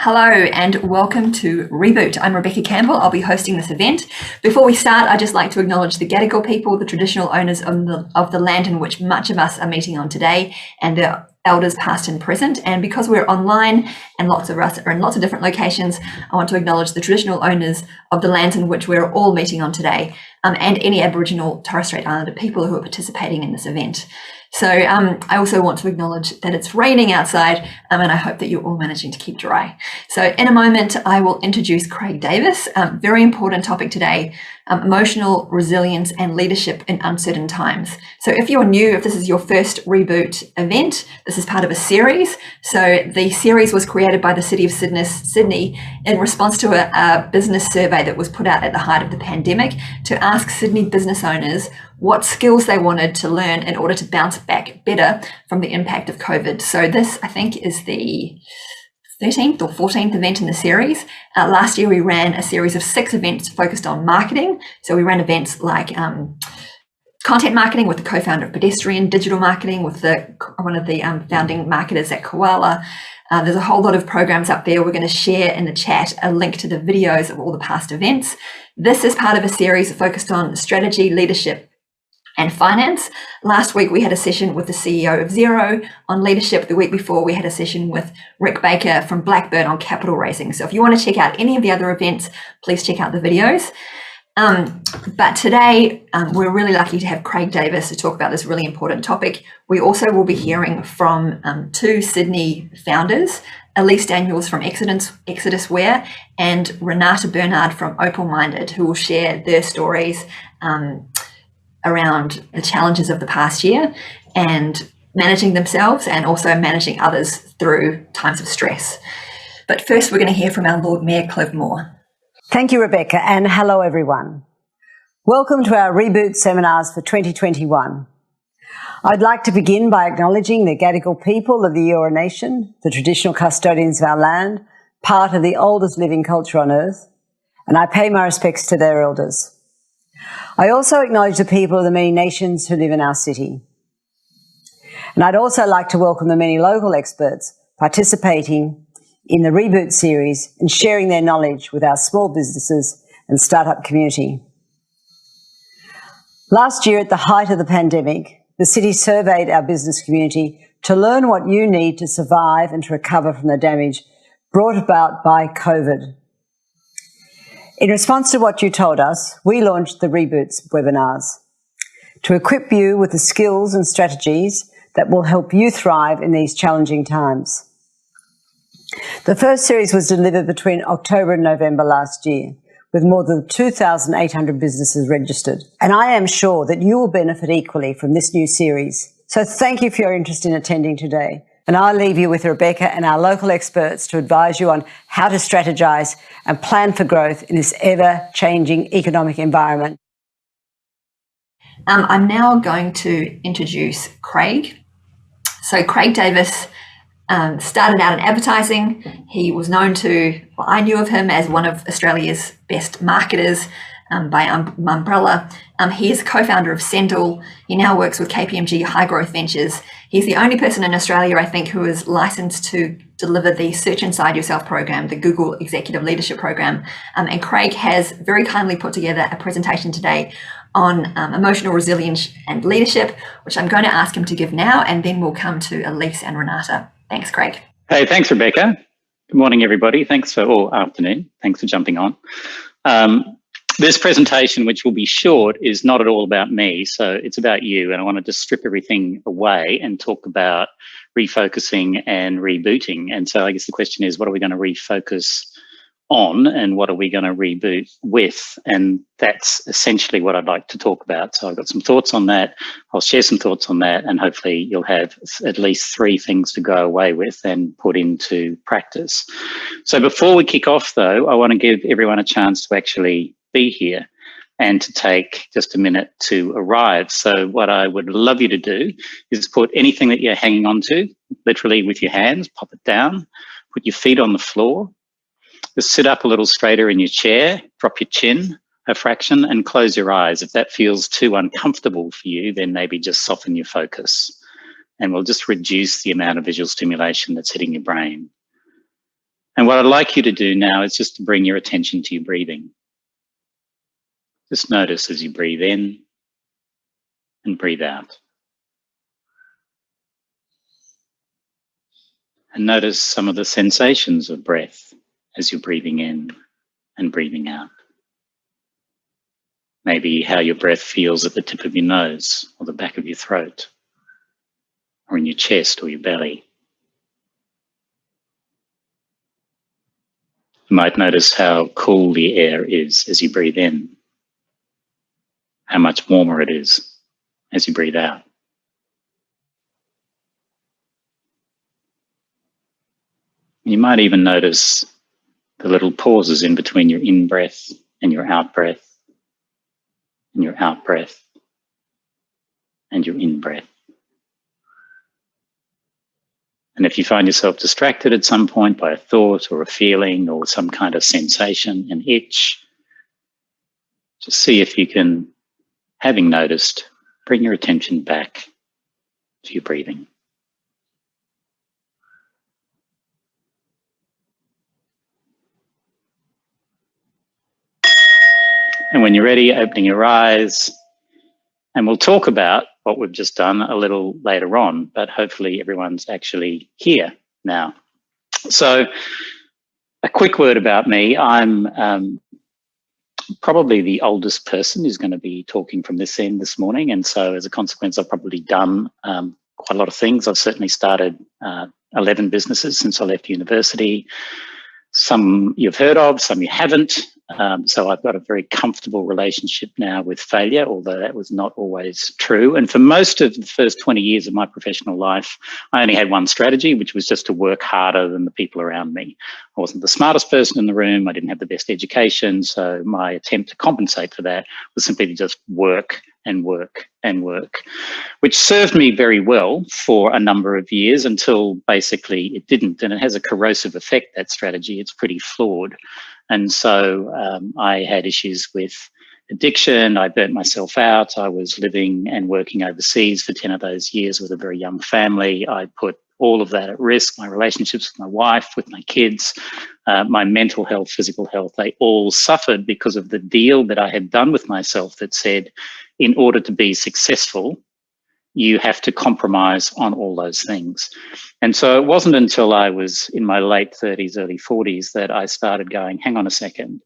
Hello and welcome to Reboot. I'm Rebecca Campbell. I'll be hosting this event. Before we start, I'd just like to acknowledge the Gadigal people, the traditional owners of the land in which much of us are meeting on today, and their elders past and present. And because we're online and lots of us are in lots of different locations, I want to acknowledge the traditional owners of the lands in which we're all meeting on today, and any Aboriginal Torres Strait Islander people who are participating in this event. So I also want to acknowledge that it's raining outside, and I hope that you're all managing to keep dry. So in a moment, I will introduce Craig Davis. Very important topic today, emotional resilience and leadership in uncertain times. So if you're new, if this is your first Reboot event, this is part of a series. So the series was created by the City of Sydney in response to a business survey that was put out at the height of the pandemic to ask Sydney business owners what skills they wanted to learn in order to bounce back better from the impact of COVID. So this, I think, is the 13th or 14th event in the series. Last year, we ran a series of 6 events focused on marketing. So we ran events like content marketing with the co-founder of Pedestrian, digital marketing with one of the founding marketers at Koala. There's a whole lot of programs up there. We're going to share in the chat a link to the videos of all the past events. This is part of a series focused on strategy, leadership, and finance. Last week, we had a session with the CEO of Xero on leadership. The week before, we had a session with Rick Baker from Blackbird on capital raising. So if you want to check out any of the other events, please check out the videos. But today, we're really lucky to have Craig Davis to talk about this really important topic. We also will be hearing from 2 Sydney founders, Elise Daniels from Exodus Wear and Renata Bernard from Opal Minded, who will share their stories around the challenges of the past year and managing themselves and also managing others through times of stress. But first, we're going to hear from our Lord Mayor, Clive Moore. Thank you, Rebecca, and hello, everyone. Welcome to our Reboot seminars for 2021. I'd like to begin by acknowledging the Gadigal people of the Eora Nation, the traditional custodians of our land, part of the oldest living culture on earth, and I pay my respects to their elders. I also acknowledge the people of the many nations who live in our city. And I'd also like to welcome the many local experts participating in the Reboot series and sharing their knowledge with our small businesses and startup community. Last year, at the height of the pandemic, the city surveyed our business community to learn what you need to survive and to recover from the damage brought about by COVID. In response to what you told us, we launched the Reboots webinars to equip you with the skills and strategies that will help you thrive in these challenging times. The first series was delivered between October and November last year, with more than 2,800 businesses registered. And I am sure that you will benefit equally from this new series. So thank you for your interest in attending today. And I'll leave you with Rebecca and our local experts to advise you on how to strategize and plan for growth in this ever-changing economic environment. I'm now going to introduce Craig. So Craig Davis started out in advertising. He was known to, well, I knew of him as one of Australia's best marketers by Umbrella. He is co-founder of Sendle. He now works with KPMG High Growth Ventures. He's the only person in Australia, I think, who is licensed to deliver the Search Inside Yourself program, the Google Executive Leadership Program. And Craig has very kindly put together a presentation today on emotional resilience and leadership, which I'm going to ask him to give now, and then we'll come to Elise and Renata. Thanks, Craig. Hey, thanks, Rebecca. Good morning, everybody. Thanks or afternoon. Thanks for jumping on. This presentation, which will be short, is not at all about me, so it's about you, and I wanted to strip everything away and talk about refocusing and rebooting. And so I guess the question is, what are we going to refocus on and what are we going to reboot with? And that's essentially what I'd like to talk about. So I've got some thoughts on that. I'll share some thoughts on that, and hopefully you'll have at least 3 things to go away with and put into practice. So before we kick off, though, I want to give everyone a chance to actually be here and to take just a minute to arrive. So what I would love you to do is put anything that you're hanging on to, literally with your hands, pop it down, put your feet on the floor, just sit up a little straighter in your chair, drop your chin a fraction and close your eyes. If that feels too uncomfortable for you, then maybe just soften your focus and we'll just reduce the amount of visual stimulation that's hitting your brain. And what I'd like you to do now is just to bring your attention to your breathing. Just notice as you breathe in and breathe out. And notice some of the sensations of breath as you're breathing in and breathing out. Maybe how your breath feels at the tip of your nose or the back of your throat, or in your chest or your belly. You might notice how cool the air is as you breathe in, how much warmer it is as you breathe out. You might even notice the little pauses in between your in-breath and your out-breath, and your out-breath and your in-breath. And if you find yourself distracted at some point by a thought or a feeling or some kind of sensation, an itch, just see if you can, having noticed, bring your attention back to your breathing. And when you're ready, opening your eyes, and we'll talk about what we've just done a little later on, but hopefully everyone's actually here now. So a quick word about me. I'm probably the oldest person who's going to be talking from this end this morning. And so as a consequence, I've probably done quite a lot of things. I've certainly started 11 businesses since I left university. Some you've heard of, some you haven't. So I've got a very comfortable relationship now with failure, although that was not always true. And for most of the first 20 years of my professional life, I only had one strategy, which was just to work harder than the people around me. I wasn't the smartest person in the room. I didn't have the best education. So my attempt to compensate for that was simply to just work and work and work, which served me very well for a number of years until basically it didn't. And it has a corrosive effect, that strategy. It's pretty flawed. And so I had issues with addiction. I burnt myself out. I was living and working overseas for 10 of those years with a very young family. I put all of that at risk, my relationships with my wife, with my kids, my mental health, physical health, they all suffered because of the deal that I had done with myself that said, in order to be successful, you have to compromise on all those things. And so it wasn't until I was in my late 30s, early 40s that I started going, hang on a second,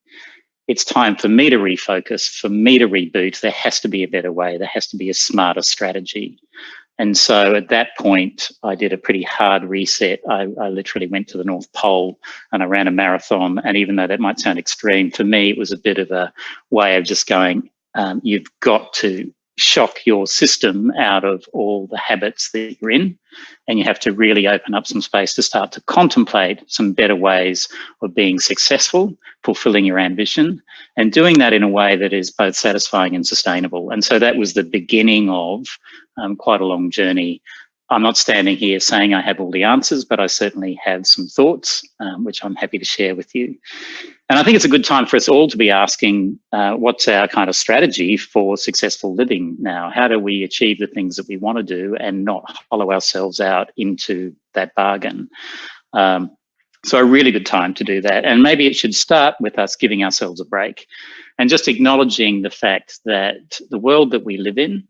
it's time for me to refocus, for me to reboot. There has to be a better way. There has to be a smarter strategy. And so at that point, I did a pretty hard reset. I literally went to the North Pole and I ran a marathon. And even though that might sound extreme, for me, it was a bit of a way of just going, you've got to shock your system out of all the habits that you're in, and you have to really open up some space to start to contemplate some better ways of being successful, fulfilling your ambition, and doing that in a way that is both satisfying and sustainable. And so that was the beginning of quite a long journey. I'm not standing here saying I have all the answers, but I certainly have some thoughts, which I'm happy to share with you. And I think it's a good time for us all to be asking, what's our kind of strategy for successful living now? How do we achieve the things that we want to do and not hollow ourselves out into that bargain? So a really good time to do that. And maybe it should start with us giving ourselves a break and just acknowledging the fact that the world that we live in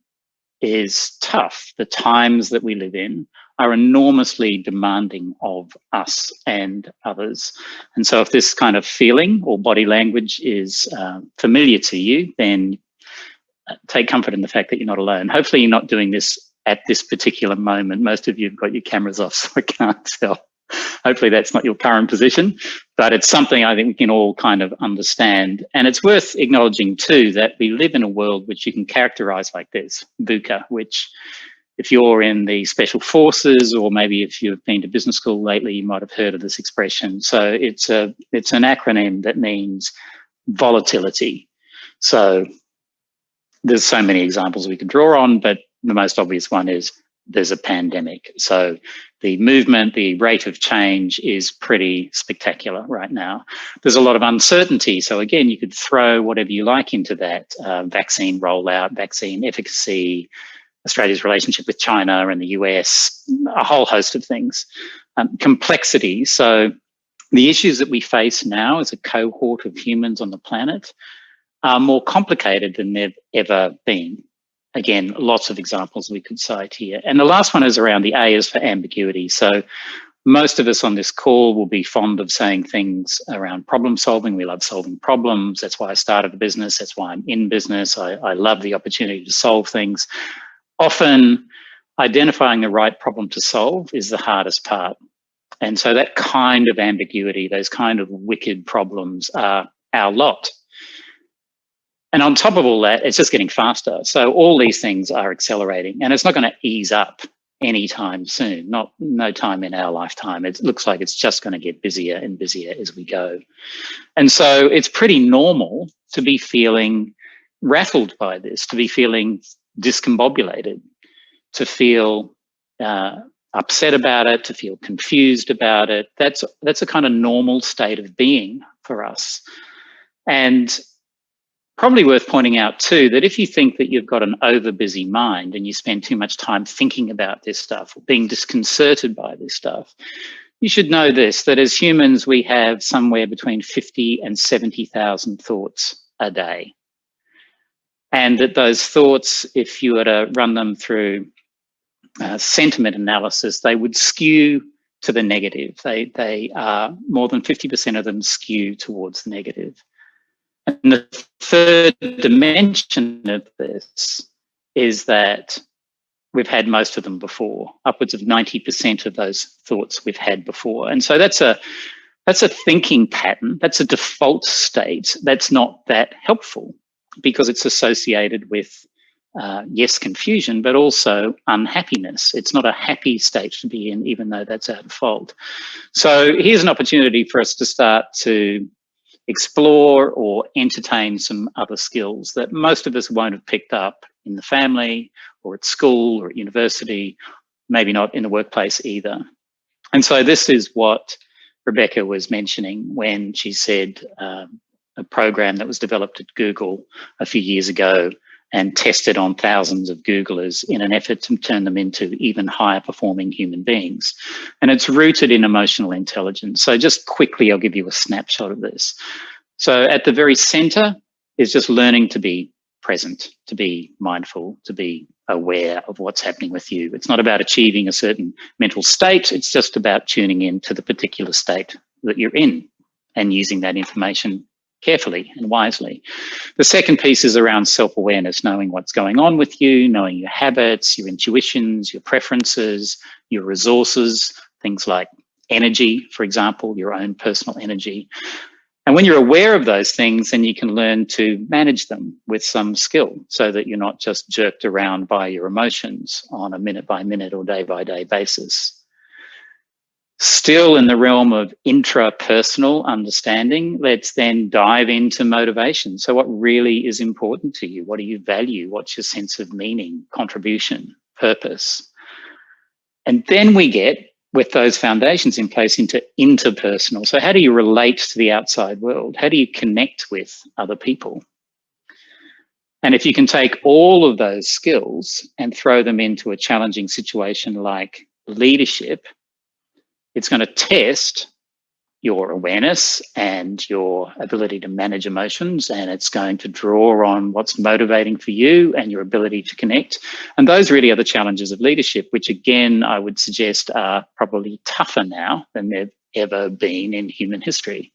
is tough. The times that we live in are enormously demanding of us and others. And so if this kind of feeling or body language is familiar to you, then take comfort in the fact that you're not alone. Hopefully you're not doing this at this particular moment. Most of you have got your cameras off, so I can't tell. Hopefully that's not your current position, but it's something I think we can all kind of understand. And it's worth acknowledging too that we live in a world which you can characterize like this, VUCA, which if you're in the special forces or maybe if you've been to business school lately, you might have heard of this expression. So it's an acronym that means volatility. So there's so many examples we could draw on, but the most obvious one is there's a pandemic. So the movement, the rate of change is pretty spectacular right now. There's a lot of uncertainty. So again, you could throw whatever you like into that, vaccine rollout, vaccine efficacy, Australia's relationship with China and the US, a whole host of things. Complexity. So The issues that we face now as a cohort of humans on the planet are more complicated than they've ever been. Again, lots of examples we could cite here. And the last one is around the A is for ambiguity. So most of us on this call will be fond of saying things around problem solving. We love solving problems. That's why I started a business. That's why I'm in business. I love the opportunity to solve things. Often, identifying the right problem to solve is the hardest part. And so that kind of ambiguity, those kind of wicked problems are our lot. And on top of all that, it's just getting faster. So all these things are accelerating, and it's not going to ease up anytime soon, no time in our lifetime. It looks like it's just going to get busier and busier as we go. And so it's pretty normal to be feeling rattled by this, to be feeling discombobulated, to feel upset about it, to feel confused about it. That's a kind of normal state of being for us. And probably worth pointing out too, that if you think that you've got an over-busy mind and you spend too much time thinking about this stuff or being disconcerted by this stuff, you should know this, that as humans, we have somewhere between 50 and 70,000 thoughts a day. And that those thoughts, if you were to run them through sentiment analysis, they would skew to the negative. They are more than 50% of them skew towards the negative. And the third dimension of this is that we've had most of them before. Upwards of 90% of those thoughts we've had before. And so that's a thinking pattern. That's a default state. That's not that helpful because it's associated with yes, confusion, but also unhappiness. It's not a happy state to be in, even though that's our default. So here's an opportunity for us to start to explore or entertain some other skills that most of us won't have picked up in the family or at school or at university, maybe not in the workplace either. And so this is what Rebecca was mentioning when she said a program that was developed at Google a few years ago and tested on thousands of Googlers in an effort to turn them into even higher performing human beings. And it's rooted in emotional intelligence. So just quickly, I'll give you a snapshot of this. So at the very center is just learning to be present, to be mindful, to be aware of what's happening with you. It's not about achieving a certain mental state. It's just about tuning in to the particular state that you're in and using that information carefully and wisely. The second piece is around self-awareness, knowing what's going on with you, knowing your habits, your intuitions, your preferences, your resources, things like energy, for example, your own personal energy. And when you're aware of those things, then you can learn to manage them with some skill so that you're not just jerked around by your emotions on a minute-by-minute or day-by-day basis. Still in the realm of intrapersonal understanding, let's then dive into motivation. So what really is important to you? What do you value? What's your sense of meaning, contribution, purpose? And then we get, with those foundations in place, into interpersonal. So how do you relate to the outside world? How do you connect with other people? And if you can take all of those skills and throw them into a challenging situation like leadership, it's going to test your awareness and your ability to manage emotions, and it's going to draw on what's motivating for you and your ability to connect. And those really are the challenges of leadership, which again, I would suggest are probably tougher now than they've ever been in human history.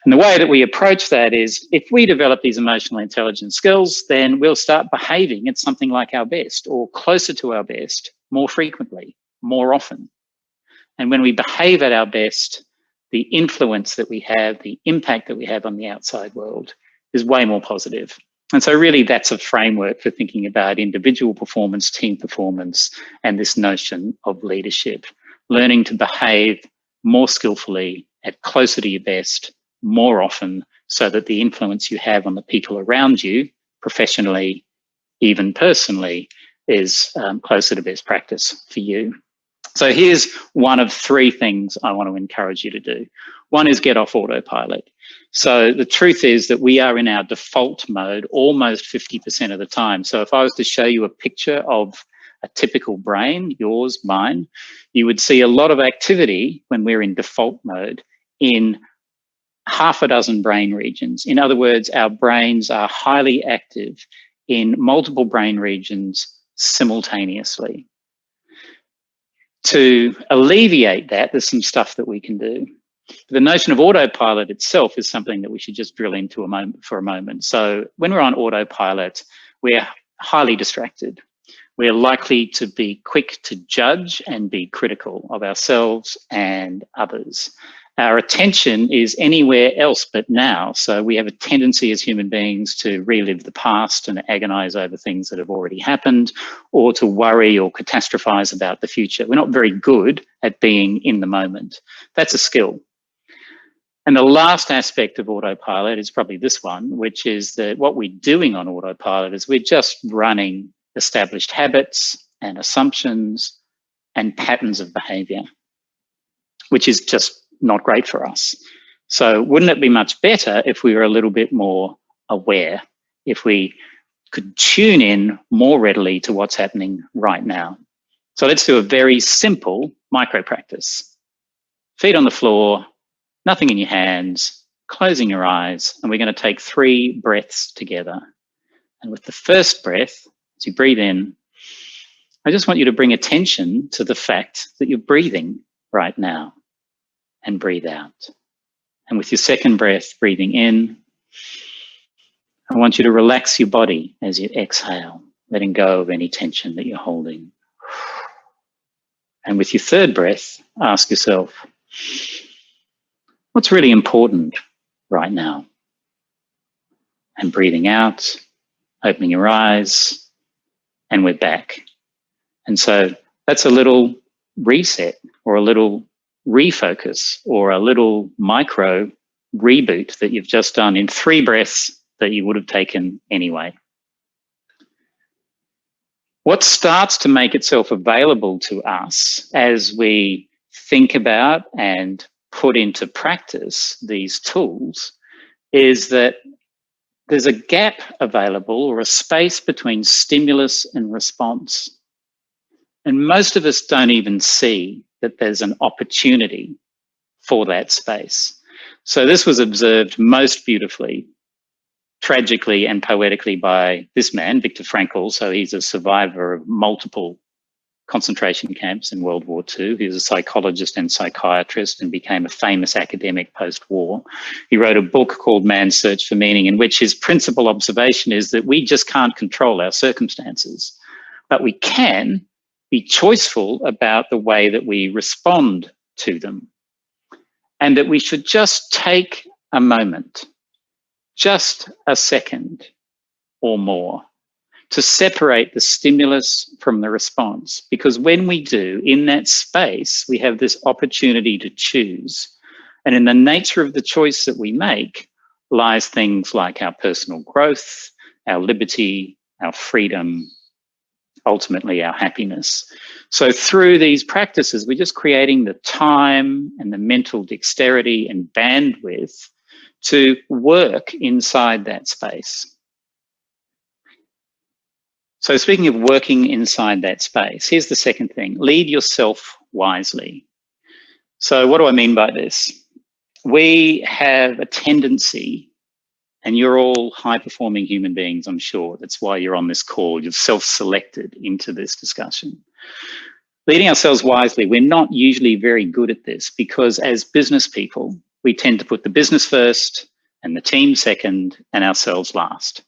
And the way that we approach that is if we develop these emotional intelligence skills, then we'll start behaving at something like our best or closer to our best more frequently, more often. And when we behave at our best, the influence that we have, the impact that we have on the outside world is way more positive. And so really that's a framework for thinking about individual performance, team performance, and this notion of leadership. Learning to behave more skillfully, at closer to your best, more often, so that the influence you have on the people around you, professionally, even personally, is closer to best practice for you. So here's one of three things I want to encourage you to do. One is get off autopilot. So the truth is that we are in our default mode almost 50% of the time. So if I was to show you a picture of a typical brain, yours, mine, you would see a lot of activity when we're in default mode in half a dozen brain regions. In other words, our brains are highly active in multiple brain regions simultaneously. To alleviate that, there's some stuff that we can do. The notion of autopilot itself is something that we should just drill into for a moment. So when we're on autopilot, we're highly distracted. We're likely to be quick to judge and be critical of ourselves and others. Our attention is anywhere else but now. So we have a tendency as human beings to relive the past and agonize over things that have already happened, or to worry or catastrophize about the future. We're not very good at being in the moment. That's a skill. And the last aspect of autopilot is probably this one, which is that what we're doing on autopilot is we're just running established habits and assumptions and patterns of behavior, which is just not great for us. So wouldn't it be much better if we were a little bit more aware, if we could tune in more readily to what's happening right now? So let's do a very simple micro practice. Feet on the floor, nothing in your hands, closing your eyes, and we're going to take 3 breaths together. And with the first breath, as you breathe in, I just want you to bring attention to the fact that you're breathing right now, and breathe out. And with your second breath, breathing in, I want you to relax your body as you exhale, letting go of any tension that you're holding. And with your third breath, ask yourself, what's really important right now? And breathing out, opening your eyes, and we're back. And so that's a little reset, or a little refocus, or a little micro reboot that you've just done in 3 breaths that you would have taken anyway. What starts to make itself available to us as we think about and put into practice these tools is that there's a gap available, or a space between stimulus and response. And most of us don't even see that there's an opportunity for that space. So this was observed most beautifully, tragically and poetically by this man, Viktor Frankl. So he's a survivor of multiple concentration camps in World War II. He was a psychologist and psychiatrist and became a famous academic post-war. He wrote a book called Man's Search for Meaning, in which his principal observation is that we just can't control our circumstances, but we can be choiceful about the way that we respond to them. And that we should just take a moment, just a second or more, to separate the stimulus from the response. Because when we do, in that space, we have this opportunity to choose. And in the nature of the choice that we make lies things like our personal growth, our liberty, our freedom, ultimately our happiness. So through these practices, we're just creating the time and the mental dexterity and bandwidth to work inside that space. So speaking of working inside that space, here's the second thing: lead yourself wisely. So what do I mean by this? We have a tendency, and you're all high-performing human beings, I'm sure. That's why you're on this call. You've self-selected into this discussion. Leading ourselves wisely, we're not usually very good at this, because as business people, we tend to put the business first and the team second and ourselves last.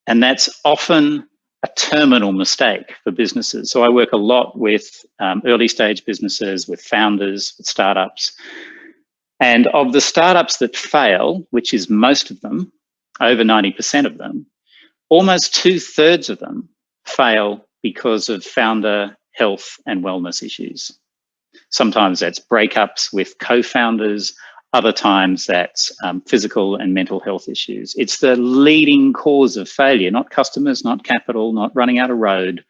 And that's often a terminal mistake for businesses. So I work a lot with early stage businesses, with founders, with startups. And of the startups that fail, which is most of them, over 90% of them, almost 2/3 of them fail because of founder health and wellness issues. Sometimes that's breakups with co-founders, other times that's physical and mental health issues. It's the leading cause of failure, not customers, not capital, not running out of road,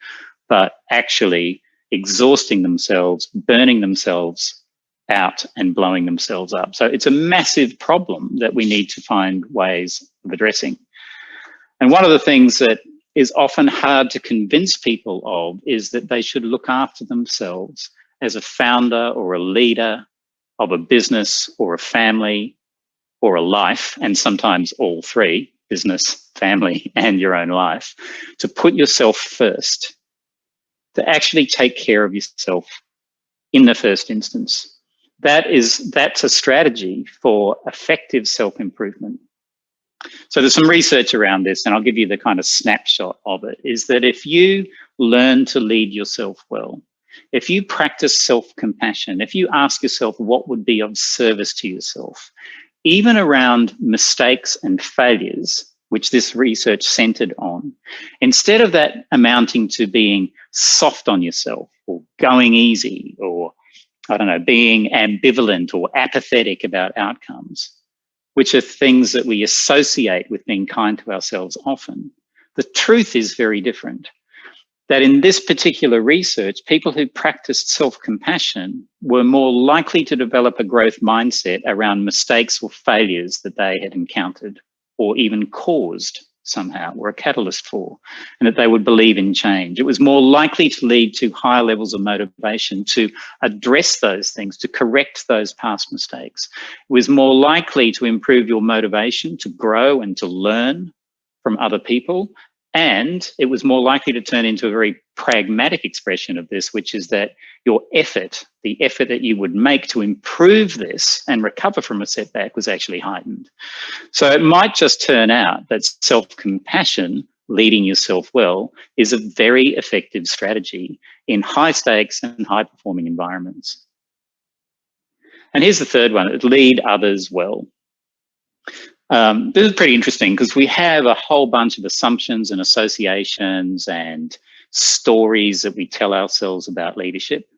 but actually exhausting themselves, burning themselves out and blowing themselves up. So it's a massive problem that we need to find ways of addressing. And one of the things that is often hard to convince people of is that they should look after themselves as a founder or a leader of a business or a family or a life, and sometimes all three, business, family, and your own life, to put yourself first, to actually take care of yourself in the first instance. That's a strategy for effective self-improvement. So there's some research around this, and I'll give you the kind of snapshot of it, is that if you learn to lead yourself well, if you practice self-compassion, if you ask yourself what would be of service to yourself, even around mistakes and failures, which this research centered on, instead of that amounting to being soft on yourself or going easy or, I don't know, being ambivalent or apathetic about outcomes, which are things that we associate with being kind to ourselves often, the truth is very different. That in this particular research, people who practiced self-compassion were more likely to develop a growth mindset around mistakes or failures that they had encountered or even caused somehow, or a catalyst for, and that they would believe in change. It was more likely to lead to higher levels of motivation to address those things, to correct those past mistakes. It was more likely to improve your motivation to grow and to learn from other people. And it was more likely to turn into a very pragmatic expression of this, which is that your effort, the effort that you would make to improve this and recover from a setback, was actually heightened. So it might just turn out that self-compassion, leading yourself well, is a very effective strategy in high stakes and high performing environments. And here's the third one: lead others well. This is pretty interesting because we have a whole bunch of assumptions and associations and stories that we tell ourselves about leadership.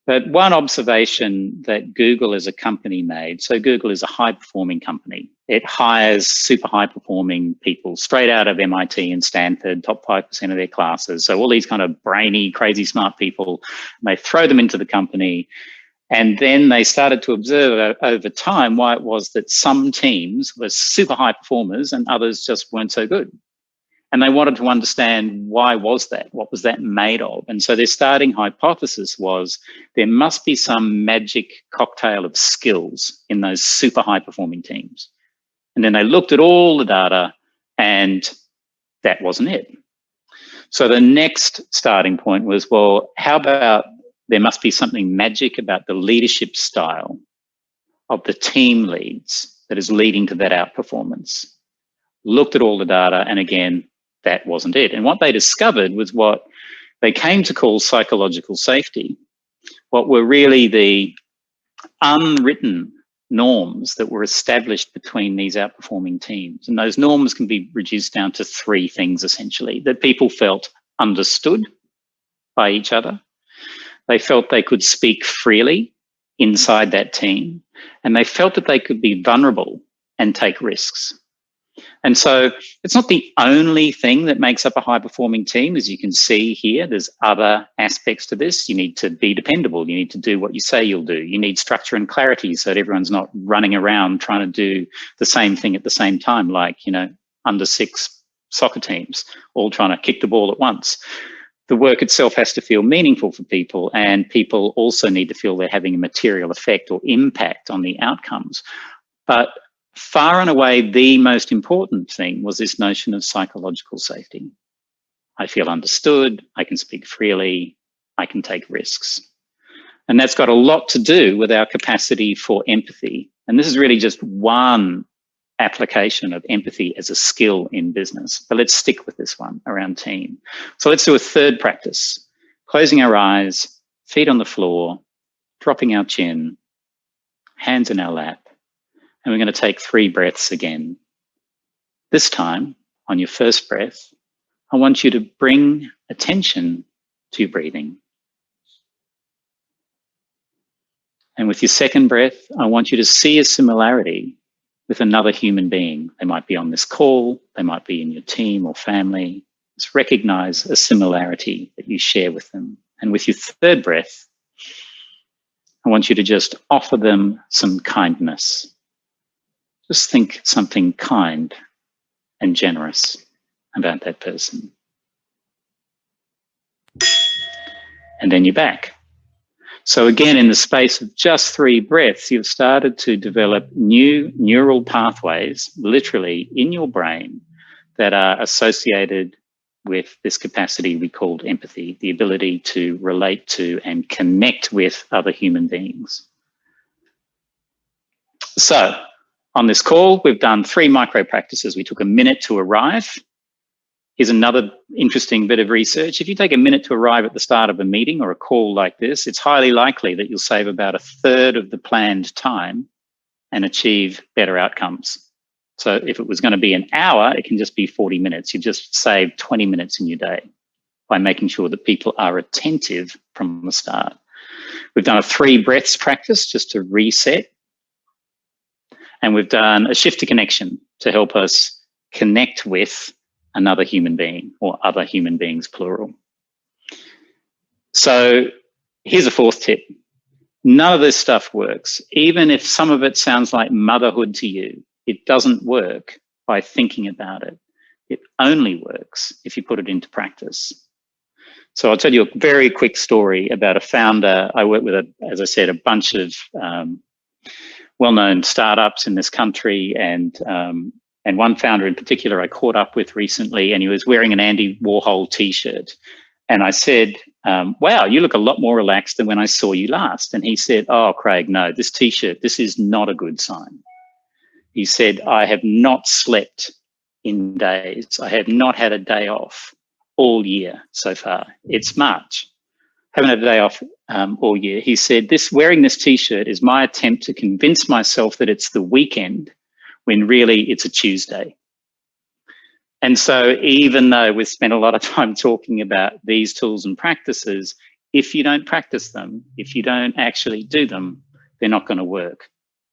But one observation that Google as a company made, so Google is a high performing company. It hires super high performing people straight out of MIT and Stanford, top 5% of their classes. So all these kind of brainy, crazy smart people, and they throw them into the company. And then they started to observe over time why it was that some teams were super high performers and others just weren't so good. And they wanted to understand why was that? What was that made of? And so their starting hypothesis was there must be some magic cocktail of skills in those super high performing teams. And then they looked at all the data and that wasn't it. So the next starting point was, well, how about there must be something magic about the leadership style of the team leads that is leading to that outperformance. Looked at all the data, and again, that wasn't it. And what they discovered was what they came to call psychological safety, what were really the unwritten norms that were established between these outperforming teams. And those norms can be reduced down to three things, essentially: that people felt understood by each other, they felt they could speak freely inside that team, and they felt that they could be vulnerable and take risks. And so it's not the only thing that makes up a high-performing team. As you can see here, there's other aspects to this. You need to be dependable. You need to do what you say you'll do. You need structure and clarity so that everyone's not running around trying to do the same thing at the same time, like, under 6 soccer teams, all trying to kick the ball at once. The work itself has to feel meaningful for people, and people also need to feel they're having a material effect or impact on the outcomes. But far and away, the most important thing was this notion of psychological safety. I feel understood, I can speak freely, I can take risks. And that's got a lot to do with our capacity for empathy. And this is really just one application of empathy as a skill in business. But let's stick with this one around team. So let's do a third practice: closing our eyes, feet on the floor, dropping our chin, hands in our lap. And we're going to take 3 breaths again. This time, on your first breath, I want you to bring attention to your breathing. And with your second breath, I want you to see a similarity with another human being. They might be on this call, they might be in your team or family. Just recognize a similarity that you share with them. And with your third breath, I want you to just offer them some kindness. Just think something kind and generous about that person. And then you're back. So again, in the space of just 3 breaths, you've started to develop new neural pathways, literally in your brain, that are associated with this capacity we called empathy, the ability to relate to and connect with other human beings. So on this call, we've done 3 micro practices. We took a minute to arrive. Here's another interesting bit of research. If you take a minute to arrive at the start of a meeting or a call like this, it's highly likely that you'll save about 1/3 of the planned time and achieve better outcomes. So if it was going to be an hour, it can just be 40 minutes. You've just saved 20 minutes in your day by making sure that people are attentive from the start. We've done a 3 breaths practice just to reset. And we've done a shift to connection to help us connect with another human being, or other human beings, plural. So here's a 4th tip. None of this stuff works. Even if some of it sounds like motherhood to you, it doesn't work by thinking about it. It only works if you put it into practice. So I'll tell you a very quick story about a founder. I work with, as I said, a bunch of well-known startups in this country, and one founder in particular I caught up with recently, and he was wearing an Andy Warhol t-shirt. And I said, wow, you look a lot more relaxed than when I saw you last. And he said, oh, Craig, no, this t-shirt, this is not a good sign. He said, I have not slept in days. I have not had a day off all year so far. It's March. Haven't had a day off all year. He said, wearing this t-shirt is my attempt to convince myself that it's the weekend when really it's a Tuesday. And so even though we've spent a lot of time talking about these tools and practices, if you don't practice them, if you don't actually do them, they're not going to work.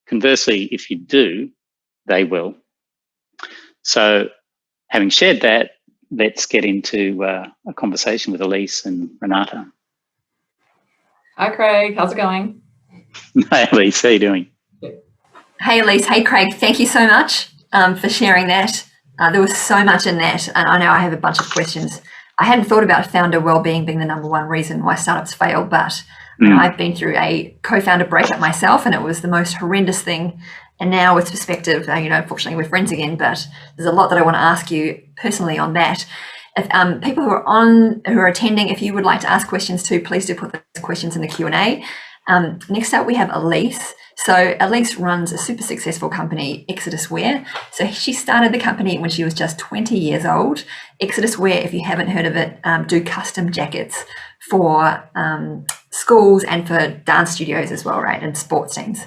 Conversely, if you do, they will. So having shared that, let's get into a conversation with Elise and Renata. Hi, Craig. How's it going? Hi, Elise. How are you doing? Hey, Elise. Hey, Craig. Thank you so much for sharing that. There was so much in that, and I know I have a bunch of questions. I hadn't thought about founder well-being being the number 1 reason why startups fail, but I've been through a co-founder breakup myself, and it was the most horrendous thing. And now with perspective, fortunately we're friends again, but there's a lot that I want to ask you personally on that. If people who are attending, if you would like to ask questions too, please do put those questions in the Q&A. Next up, we have Elise. So Elise runs a super successful company, Exodus Wear. So she started the company when she was just 20 years old. Exodus Wear, if you haven't heard of it, do custom jackets for schools and for dance studios as well, right, and sports teams.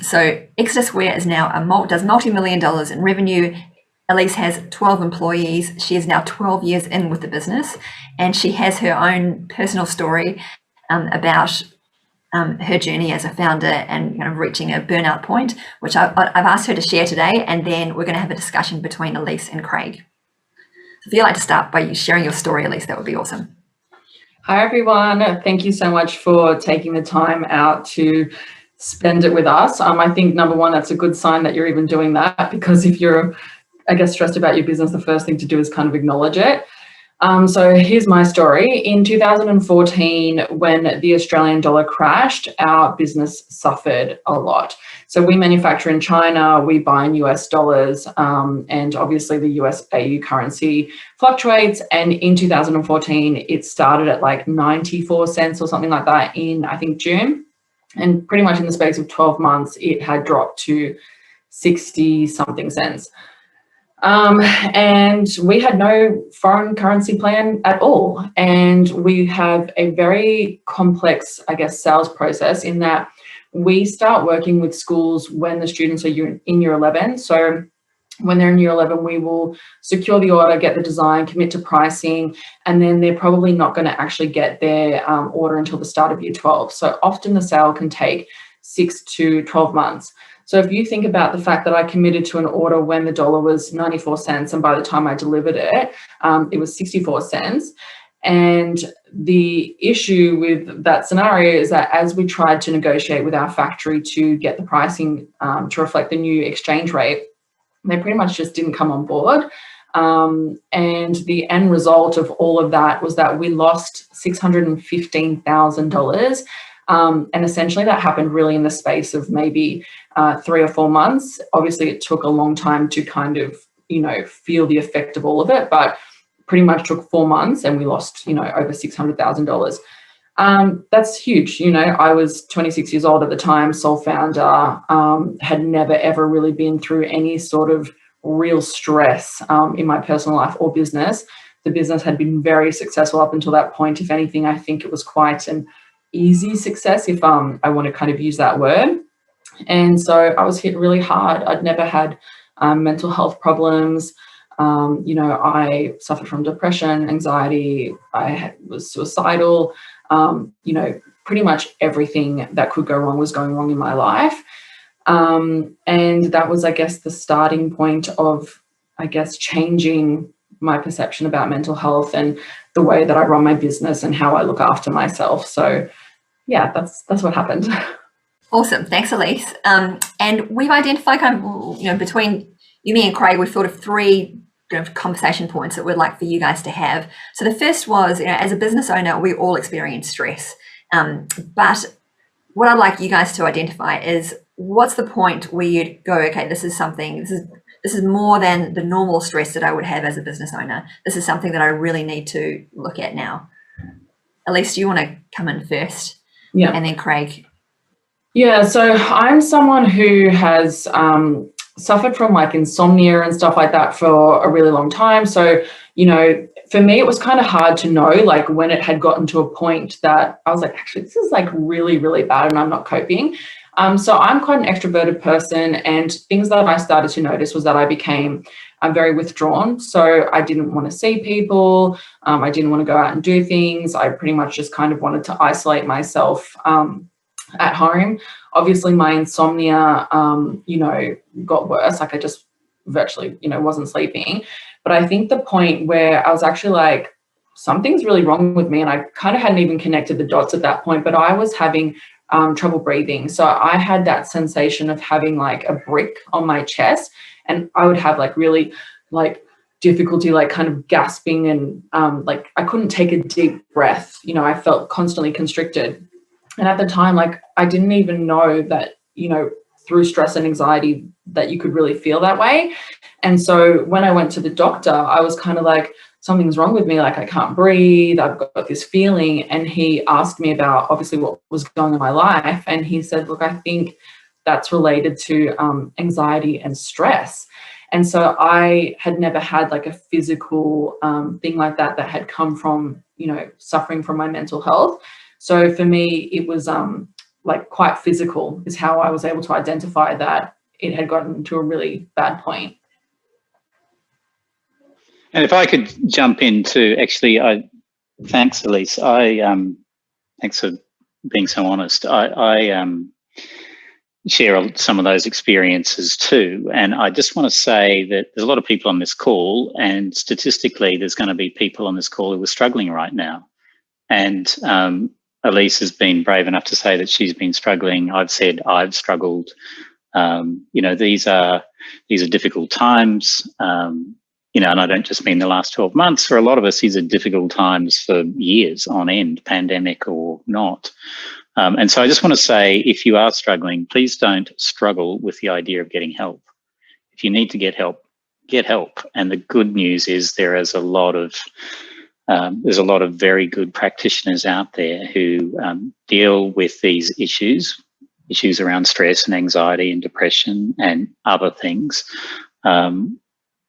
So Exodus Wear is now does multi-million dollars in revenue. Elise has 12 employees. She is now 12 years in with the business, and she has her own personal story about her journey as a founder and reaching a burnout point, which I've asked her to share today, and then we're going to have a discussion between Elise and Craig. If you'd like to start by sharing your story, Elise, that would be awesome. Hi, everyone. Thank you so much for taking the time out to spend it with us. I think, number 1, that's a good sign that you're even doing that, because if you're, stressed about your business, the first thing to do is kind of acknowledge it. So here's my story. In 2014, when the Australian dollar crashed, our business suffered a lot. So we manufacture in China, we buy in US dollars, and obviously the US AU currency fluctuates. And in 2014, it started at like 94 cents or something like that in, I think, June. And pretty much in the space of 12 months, it had dropped to 60 something cents. And we had no foreign currency plan at all. And we have a very complex, sales process in that we start working with schools when the students are in year 11. So when they're in year 11, we will secure the order, get the design, commit to pricing, and then they're probably not going to actually get their order until the start of year 12. So often the sale can take 6 to 12 months. So if you think about the fact that I committed to an order when the dollar was 94 cents, and by the time I delivered it, it was 64 cents. And the issue with that scenario is that as we tried to negotiate with our factory to get the pricing to reflect the new exchange rate, they pretty much just didn't come on board. And the end result of all of that was that we lost $615,000 And essentially that happened really in the space of maybe 3 or 4 months. Obviously, it took a long time to kind of, feel the effect of all of it, but pretty much took 4 months and we lost, over $600,000. That's huge. I was 26 years old at the time, sole founder, had never, ever really been through any sort of real stress in my personal life or business. The business had been very successful up until that point. If anything, I think it was quite an easy success, if I want to kind of use that word. And so I was hit really hard. I'd never had mental health problems. I suffered from depression, anxiety. I was suicidal. Pretty much everything that could go wrong was going wrong in my life. And that was, I guess, the starting point of, changing my perception about mental health and the way that I run my business and how I look after myself. So yeah, that's what happened. Awesome. Thanks, Elise. And we've identified kind of, between you, me and Craig, we've thought of 3 kind of conversation points that we'd like for you guys to have. So the first was, as a business owner, we all experience stress. But what I'd like you guys to identify is, what's the point where you'd go, okay, this is more than the normal stress that I would have as a business owner. This is something that I really need to look at now. Elise, do you want to come in first? Yeah. And then Craig. Yeah, so I'm someone who has suffered from like insomnia and stuff like that for a really long time. So, for me, it was kind of hard to know, like, when it had gotten to a point that I was like, actually, this is like really, really bad and I'm not coping. So I'm quite an extroverted person, and things that I started to notice was that I became very withdrawn. So I didn't want to see people. I didn't want to go out and do things. I pretty much just kind of wanted to isolate myself at home. Obviously, my insomnia, got worse. Like, I just virtually, wasn't sleeping. But I think the point where I was actually like, something's really wrong with me, and I kind of hadn't even connected the dots at that point, but I was having trouble breathing. So I had that sensation of having like a brick on my chest, and I would have like really like difficulty, like kind of gasping, and like I couldn't take a deep breath. I felt constantly constricted. And at the time, like, I didn't even know that, through stress and anxiety that you could really feel that way. And so when I went to the doctor, I was kind of like, something's wrong with me. Like, I can't breathe. I've got this feeling. And he asked me about obviously what was going on in my life. And he said, look, I think that's related to anxiety and stress. And so I had never had like a physical thing like that had come from, suffering from my mental health. So for me, it was like quite physical is how I was able to identify that it had gotten to a really bad point. And if I could jump in too, actually, thanks, Elise. Thanks for being so honest. I share some of those experiences too. And I just want to say that there's a lot of people on this call, and statistically, there's going to be people on this call who are struggling right now. And Elise has been brave enough to say that she's been struggling. I've said I've struggled. These are difficult times. And I don't just mean the last 12 months. For a lot of us, these are difficult times for years on end, pandemic or not. And so I just want to say, if you are struggling, please don't struggle with the idea of getting help. If you need to get help, get help. And the good news is there's a lot of very good practitioners out there who deal with these issues around stress and anxiety and depression and other things.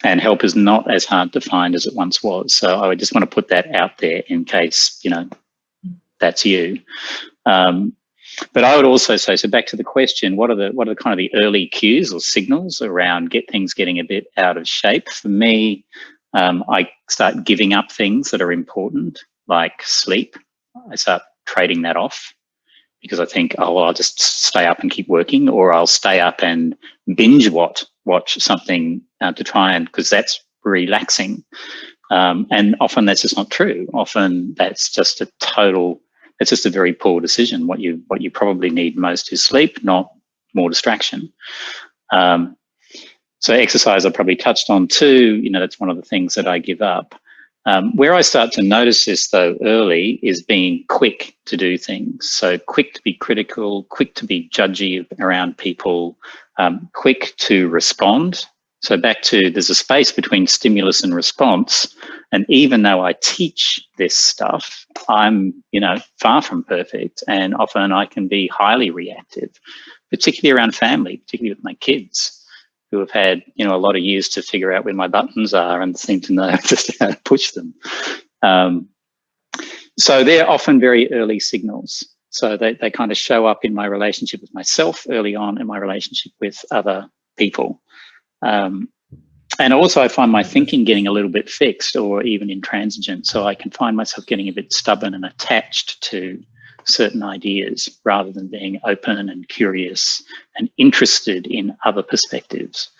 And help is not as hard to find as it once was. So I would just want to put that out there in case, that's you. But I would also say, so back to the question, what are the kind of the early cues or signals around things getting a bit out of shape? For me, I start giving up things that are important, like sleep. I start trading that off because I think, I'll just stay up and keep working, or I'll stay up and binge watch something to try and, because that's relaxing. And often that's just not true. Often that's just a very poor decision. What you probably need most is sleep, not more distraction. So exercise I probably touched on too. That's one of the things that I give up. Where I start to notice this, though, early is being quick to do things. So quick to be critical, quick to be judgy around people, quick to respond. So back to, there's a space between stimulus and response. And even though I teach this stuff, I'm, far from perfect. And often I can be highly reactive, particularly around family, particularly with my kids, who have had, a lot of years to figure out where my buttons are and seem to know just how to push them. So they're often very early signals. So they kind of show up in my relationship with myself early on, in my relationship with other people. And also I find my thinking getting a little bit fixed or even intransigent. So I can find myself getting a bit stubborn and attached to certain ideas rather than being open and curious and interested in other perspectives.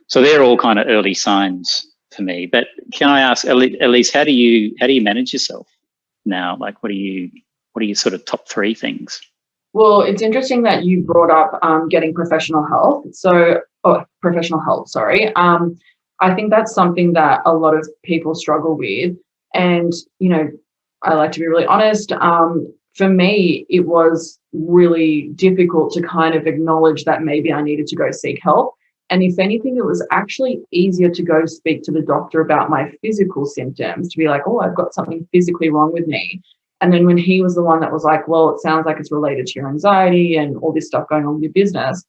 So they're all kind of early signs for me. But can I ask, Elise, how do you manage yourself now? Like, what are your sort of top 3 things? Well, it's interesting that you brought up getting professional help. Professional help, sorry. I think that's something that a lot of people struggle with. And, I like to be really honest. For me, it was really difficult to kind of acknowledge that maybe I needed to go seek help. And if anything, it was actually easier to go speak to the doctor about my physical symptoms, to be like, oh, I've got something physically wrong with me. And then when he was the one that was like, well, it sounds like it's related to your anxiety and all this stuff going on with your business,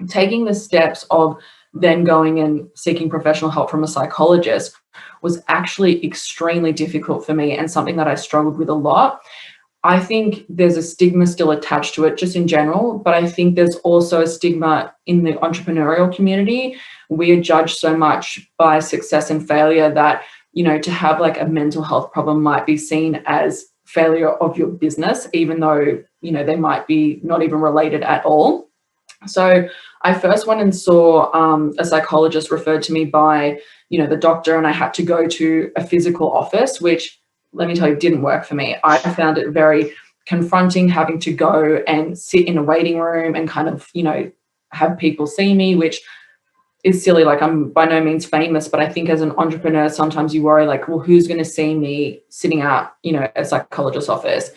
taking the steps of then going and seeking professional help from a psychologist was actually extremely difficult for me and something that I struggled with a lot. I think there's a stigma still attached to it just in general, but I think there's also a stigma in the entrepreneurial community. We are judged so much by success and failure that, to have like a mental health problem might be seen as failure of your business, even though, they might be not even related at all. So I first went and saw a psychologist referred to me by, the doctor, and I had to go to a physical office, which, let me tell you, didn't work for me. I found it very confronting having to go and sit in a waiting room and kind of, have people see me, which is silly. Like, I'm by no means famous, but I think as an entrepreneur, sometimes you worry like, well, who's going to see me sitting at, a psychologist's office?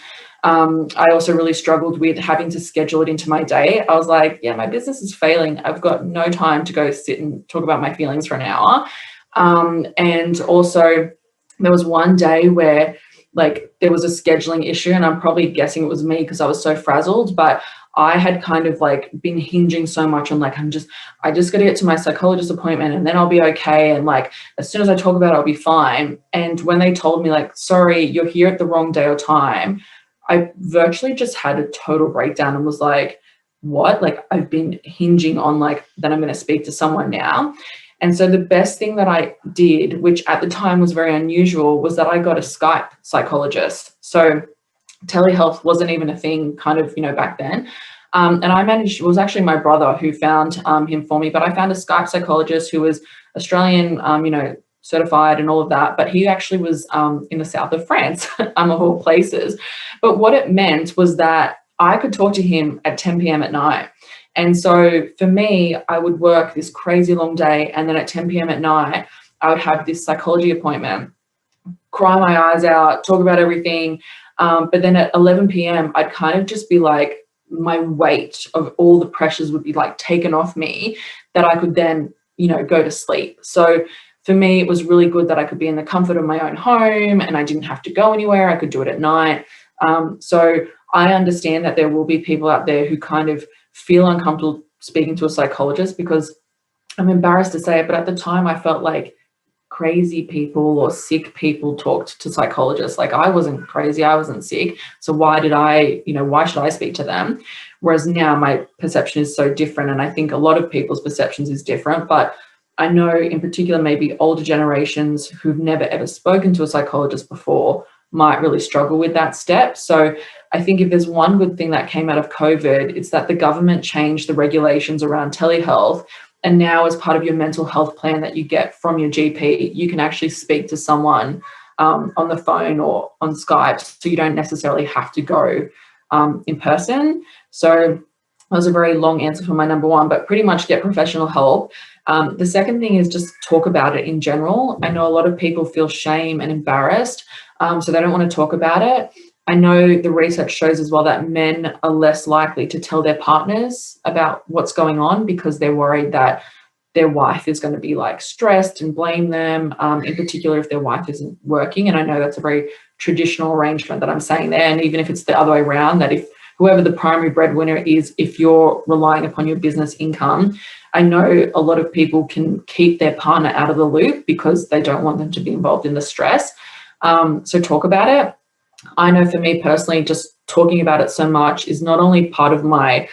I also really struggled with having to schedule it into my day. I was like, yeah, my business is failing. I've got no time to go sit and talk about my feelings for an hour. And also there was one day where like there was a scheduling issue, and I'm probably guessing it was me because I was so frazzled, but I had kind of like been hinging so much on like, I just got to get to my psychologist appointment and then I'll be okay. And like, as soon as I talk about it, I'll be fine. And when they told me like, sorry, you're here at the wrong day or time, I virtually just had a total breakdown and was like, what? Like, I've been hinging on like that I'm going to speak to someone now. And so the best thing that I did, which at the time was very unusual, was that I got a Skype psychologist. So telehealth wasn't even a thing kind of, back then. And it was actually my brother who found him for me, but I found a Skype psychologist who was Australian, certified and all of that, but he actually was in the south of France, of all places. But what it meant was that I could talk to him at 10 p.m. at night. And so for me, I would work this crazy long day, and then at 10 p.m. at night, I would have this psychology appointment, cry my eyes out, talk about everything. But then at 11 p.m., I'd kind of just be like, my weight of all the pressures would be like taken off me, that I could then, go to sleep. So for me, it was really good that I could be in the comfort of my own home and I didn't have to go anywhere. I could do it at night. So I understand that there will be people out there who kind of feel uncomfortable speaking to a psychologist, because I'm embarrassed to say it, but at the time I felt like crazy people or sick people talked to psychologists. Like, I wasn't crazy, I wasn't sick. So why should I speak to them? Whereas now my perception is so different. And I think a lot of people's perceptions is different, but I know in particular, maybe older generations who've never ever spoken to a psychologist before might really struggle with that step. So I think if there's one good thing that came out of COVID, it's that the government changed the regulations around telehealth. And now, as part of your mental health plan that you get from your GP, you can actually speak to someone on the phone or on Skype. So you don't necessarily have to go in person. So that was a very long answer for my number one, but pretty much get professional help. The second thing is just talk about it in general. I know a lot of people feel shame and embarrassed, so they don't want to talk about it. I know the research shows as well that men are less likely to tell their partners about what's going on because they're worried that their wife is going to be like stressed and blame them, in particular if their wife isn't working. And I know that's a very traditional arrangement that I'm saying there. And even if it's the other way around, that if whoever the primary breadwinner is, if you're relying upon your business income, I know a lot of people can keep their partner out of the loop because they don't want them to be involved in the stress. So talk about it. I know for me personally, just talking about it so much is not only part of my,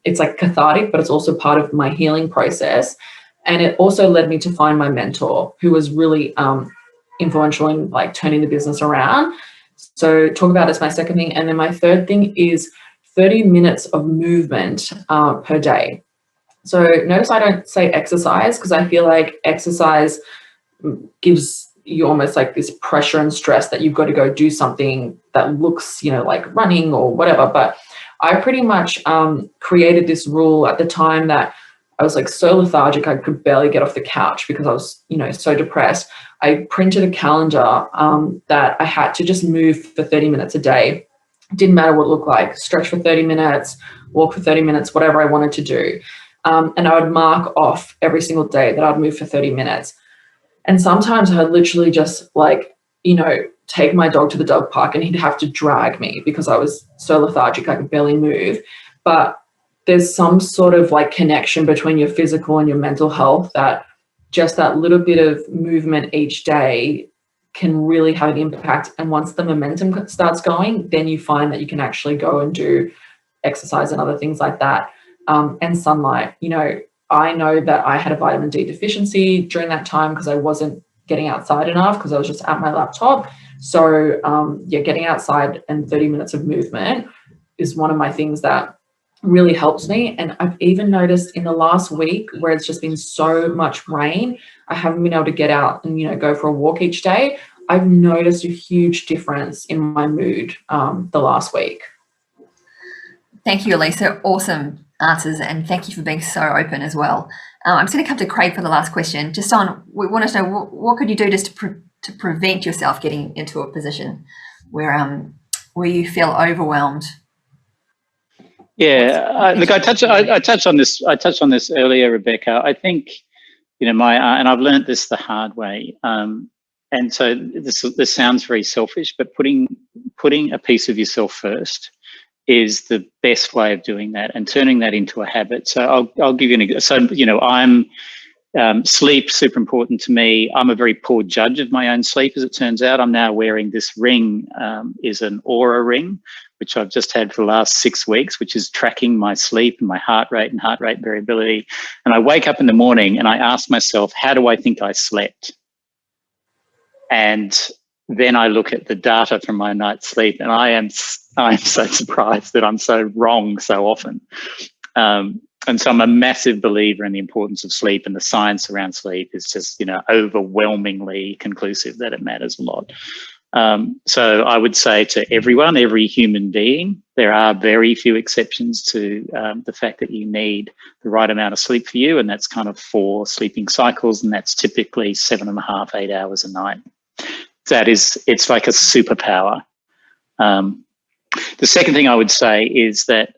it's like cathartic, but it's also part of my healing process. And it also led me to find my mentor, who was really influential in like turning the business around. So talk about it's my second thing. And then my third thing is 30 minutes of movement per day. So notice I don't say exercise because I feel like exercise gives you almost like this pressure and stress that you've got to go do something that looks, you know, like running or whatever. But I pretty much created this rule at the time that I was like so lethargic, I could barely get off the couch because I was, you know, so depressed. I printed a calendar that I had to just move for 30 minutes a day. It didn't matter what it looked like, stretch for 30 minutes, walk for 30 minutes, whatever I wanted to do. And I would mark off every single day that I'd move for 30 minutes. And sometimes I'd literally just like, you know, take my dog to the dog park and he'd have to drag me because I was so lethargic, I could barely move. But there's some sort of like connection between your physical and your mental health that just that little bit of movement each day can really have an impact. And once the momentum starts going, then you find that you can actually go and do exercise and other things like that. And sunlight, you know, I know that I had a vitamin D deficiency during that time because I wasn't getting outside enough because I was just at my laptop. So yeah, getting outside and 30 minutes of movement is one of my things that really helps me. And I've even noticed in the last week where it's just been so much rain, I haven't been able to get out and, you know, go for a walk each day. I've noticed a huge difference in my mood the last week. Thank you, Elisa. Awesome answers, and thank you for being so open as well. I'm just going to come to Craig for the last question. Just on, we want to know what could you do just to prevent yourself getting into a position where you feel overwhelmed? Yeah, look, I touched on this earlier, Rebecca. I think, you know, and I've learned this the hard way. And so this sounds very selfish, but putting a piece of yourself first is the best way of doing that and turning that into a habit. So I'll give you an example. So, you know, sleep, super important to me. I'm a very poor judge of my own sleep, as it turns out. I'm now wearing this ring, is an Aura ring, which I've just had for the last 6 weeks, which is tracking my sleep and my heart rate and heart rate variability. And I wake up in the morning and I ask myself, how do I think I slept? And then I look at the data from my night's sleep and I am so surprised that I'm so wrong so often. And so I'm a massive believer in the importance of sleep, and the science around sleep is just, you know, overwhelmingly conclusive that it matters a lot. So I would say to everyone, every human being, there are very few exceptions to the fact that you need the right amount of sleep for you, and that's kind of 4 sleeping cycles, and that's typically 7.5, 8 hours a night. It's like a superpower. The second thing I would say is that,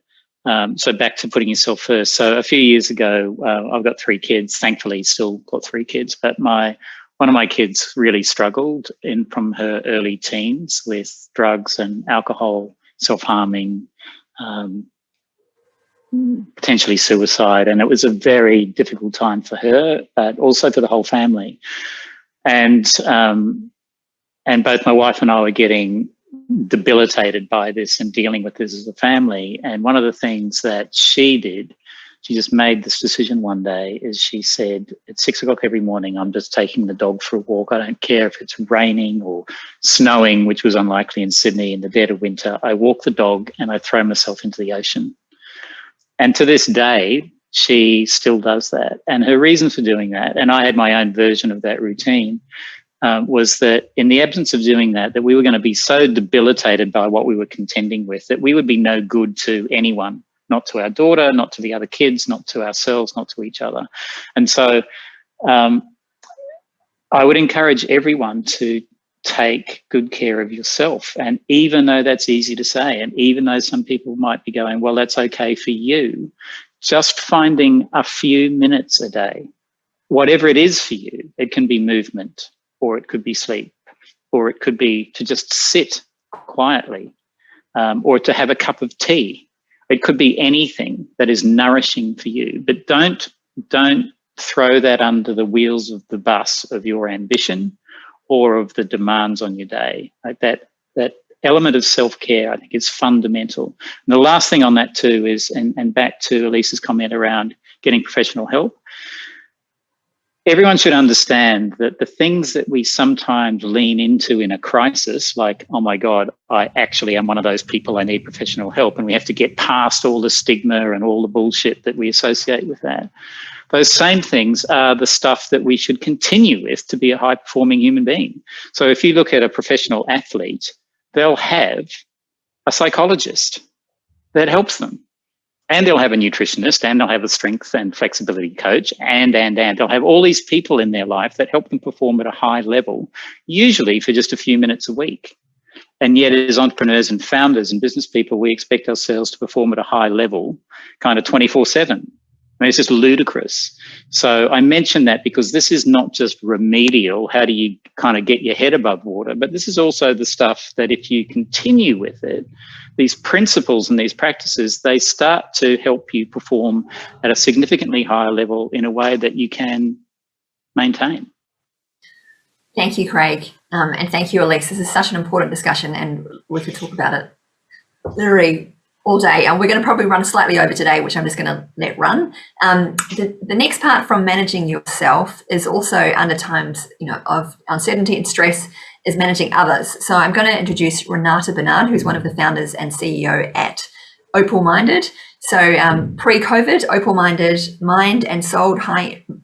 so back to putting yourself first. So a few years ago, I've got 3 kids, thankfully still got 3 kids, but one of my kids really struggled from her early teens with drugs and alcohol, self-harming, potentially suicide. And it was a very difficult time for her, but also for the whole family. And both my wife and I were getting debilitated by this and dealing with this as a family. And one of the things that she did, she just made this decision one day, is she said, at 6 o'clock every morning, I'm just taking the dog for a walk. I don't care if it's raining or snowing, which was unlikely in Sydney in the dead of winter. I walk the dog and I throw myself into the ocean. And to this day, she still does that. And her reason for doing that, and I had my own version of that routine, was that in the absence of doing that we were going to be so debilitated by what we were contending with that we would be no good to anyone not to our daughter, not to the other kids, not to ourselves, not to each other. And so I would encourage everyone to take good care of yourself. And even though that's easy to say, and even though some people might be going, well, that's okay for you, just finding a few minutes a day, whatever it is for you, it can be movement, or it could be sleep, or it could be to just sit quietly, or to have a cup of tea. It could be anything that is nourishing for you, but don't throw that under the wheels of the bus of your ambition or of the demands on your day. Like that element of self-care, I think, is fundamental. And the last thing on that too is, and back to Elise's comment around getting professional help, everyone should understand that the things that we sometimes lean into in a crisis, like, oh my God, I actually am one of those people, I need professional help, and we have to get past all the stigma and all the bullshit that we associate with that. Those same things are the stuff that we should continue with to be a high-performing human being. So if you look at a professional athlete, they'll have a psychologist that helps them. And they'll have a nutritionist, and they'll have a strength and flexibility coach, and they'll have all these people in their life that help them perform at a high level, usually for just a few minutes a week. And yet, as entrepreneurs and founders and business people, we expect ourselves to perform at a high level, kind of 24/7. I mean, it's just ludicrous. So I mention that because this is not just remedial, how do you kind of get your head above water, but this is also the stuff that if you continue with it, these principles and these practices, they start to help you perform at a significantly higher level in a way that you can maintain. Thank you, Craig. And thank you, Elise. This is such an important discussion, and we could talk about it literally all day. And we're going to probably run slightly over today, which I'm just going to let run. The next part from managing yourself is also under times, of uncertainty and stress, is managing others. So I'm going to introduce Renata Bernard, who's one of the founders and CEO at Opal Minded. So pre-COVID, Opal Minded mined and sold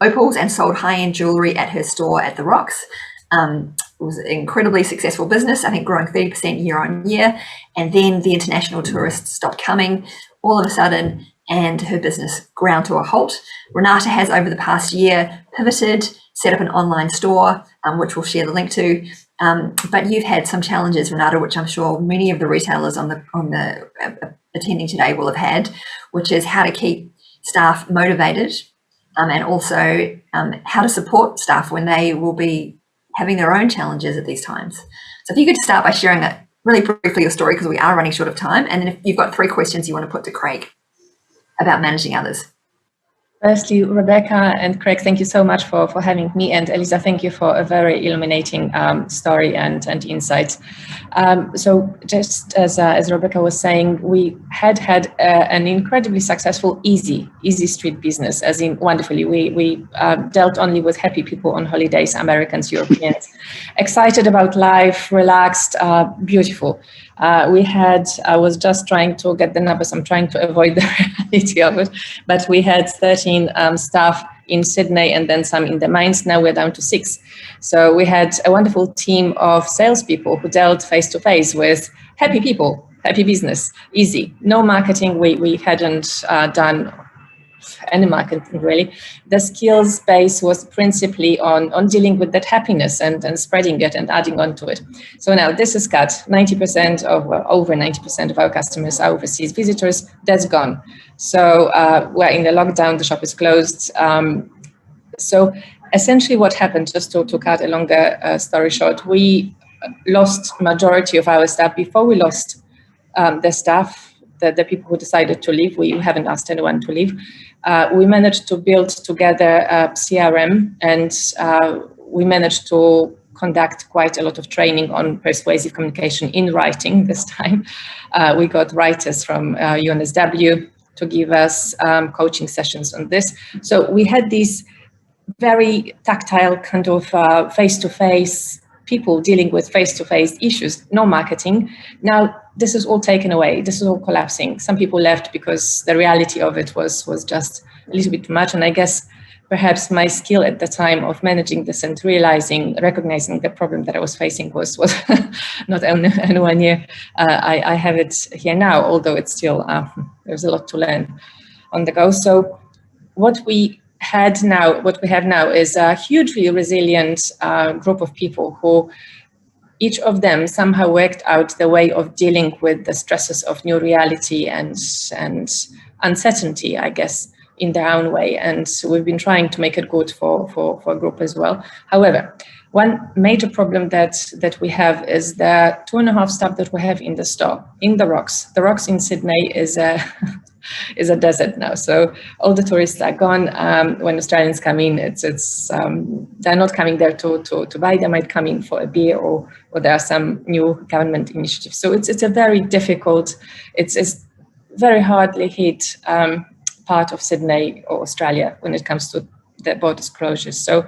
opals and sold high-end jewelry at her store at The Rocks. It was an incredibly successful business, I think growing 30% year on year. And then the international tourists stopped coming all of a sudden, and her business ground to a halt. Renata has, over the past year, pivoted, set up an online store, which we'll share the link to. But you've had some challenges, Renata, which I'm sure many of the retailers on the attending today will have had, which is how to keep staff motivated, and also how to support staff when they will be having their own challenges at these times. So if you could start by sharing that really briefly, your story, because we are running short of time, and then if you've got 3 questions you want to put to Craig about managing others. Firstly, Rebecca and Craig, thank you so much for having me, and Elisa, thank you for a very illuminating story and insights. So just as Rebecca was saying, we had an incredibly successful easy street business, as in wonderfully. We dealt only with happy people on holidays, Americans, Europeans, excited about life, relaxed, beautiful. I was just trying to get the numbers, I'm trying to avoid the reality of it, but we had 13 staff in Sydney and then some in the mines. Now we're down to 6. So we had a wonderful team of salespeople who dealt face-to-face with happy people, happy business, easy, no marketing. We hadn't done any marketing really. The skills base was principally on dealing with that happiness and spreading it and adding on to it. So now this is cut. 90% of, over 90% of our customers are overseas visitors. That's gone. So we're in the lockdown, the shop is closed. So essentially what happened, just to cut a longer story short, we lost majority of our staff. Before we lost the staff, the people who decided to leave, we haven't asked anyone to leave. We managed to build together a CRM, and we managed to conduct quite a lot of training on persuasive communication in writing this time. We got writers from UNSW to give us coaching sessions on this. So we had these very tactile kind of face-to-face people dealing with face-to-face issues, no marketing. Now, this is all taken away. This is all collapsing. Some people left because the reality of it was just a little bit too much. And I guess perhaps my skill at the time of managing this and recognizing the problem that I was facing was not only in 1 year. I have it here now, although it's still, there's a lot to learn on the go. So what we have now is a hugely resilient group of people who each of them somehow worked out the way of dealing with the stresses of new reality and uncertainty, I guess, in their own way. And we've been trying to make it good for a group as well. However, one major problem that we have is the 2.5 staff that we have in the store, in the Rocks. The Rocks in Sydney is a desert now. So all the tourists are gone. When Australians come in, they're not coming there to buy. They might come in for a beer or there are some new government initiatives. So it's a very difficult, it's very hardly hit part of Sydney or Australia when it comes to the borders closures. So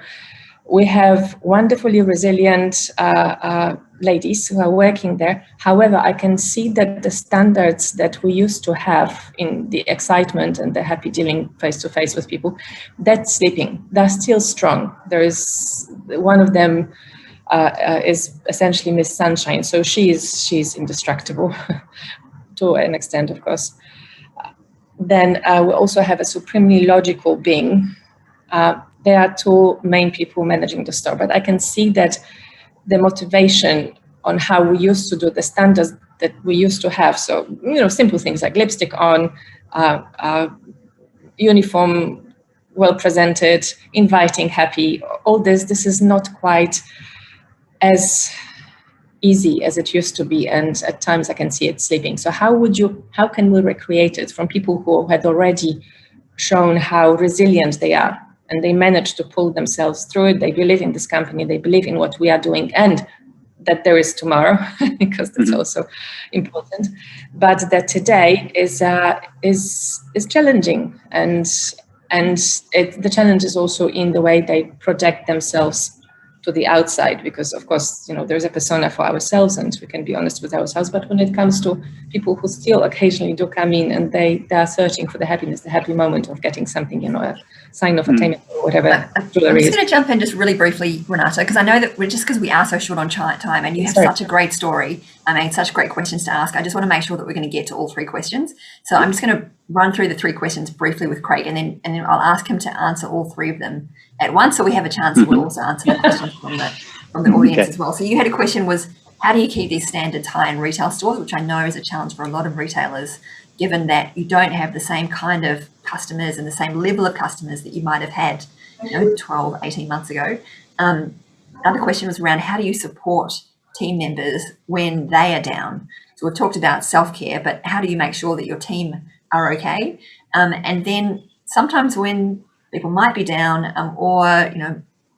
we have wonderfully resilient ladies who are working there. However, I can see that the standards that we used to have in the excitement and the happy dealing face-to-face with people, that's slipping. They're still strong. There is one of them is essentially Miss Sunshine. So she's indestructible to an extent, of course. Then we also have a supremely logical being. There are two main people managing the store, but I can see that the motivation on how we used to do the standards that we used to have. So, simple things like lipstick on, uniform, well presented, inviting, happy, all this is not quite as easy as it used to be. And at times I can see it slipping. So how can we recreate it from people who had already shown how resilient they are? And they manage to pull themselves through it. They believe in this company. They believe in what we are doing and that there is tomorrow, because that's also important. But that today is challenging. And the challenge is also in the way they project themselves to the outside, because of course, there's a persona for ourselves and we can be honest with ourselves. But when it comes to people who still occasionally do come in and they are searching for the happiness, the happy moment of getting something, a sign of attainment or whatever. I'm just going to jump in just really briefly, Renata, because I know that because we are so short on time and you have such a great story, such great questions to ask. I just want to make sure that we're going to get to all 3 questions. So I'm just going to run through the 3 questions briefly with Craig, and then I'll ask him to answer all 3 of them at once, so we have a chance. We'll also answer the questions from the audience as well. So you had a question was, how do you keep these standards high in retail stores, which I know is a challenge for a lot of retailers, given that you don't have the same kind of customers and the same level of customers that you might have had 12, 18 months ago. Another question was around, how do you support team members when they are down? So we've talked about self-care, but how do you make sure that your team are okay? And then sometimes when people might be down or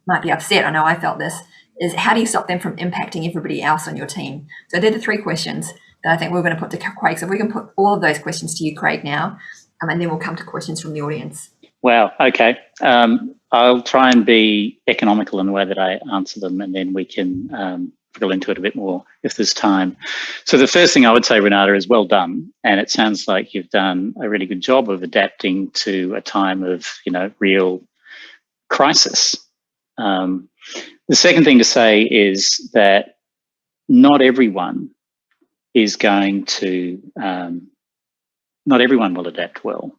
might be upset, I know I felt this, is how do you stop them from impacting everybody else on your team? So they're the 3 questions that I think we're going to put to Craig. So if we can put all of those questions to you, Craig, now, and then we'll come to questions from the audience. Wow, okay. I'll try and be economical in the way that I answer them, and then we can drill into it a bit more if there's time. So the first thing I would say, Renata, is well done. And it sounds like you've done a really good job of adapting to a time of, real crisis. The second thing to say is that not everyone is going to, not everyone will adapt well.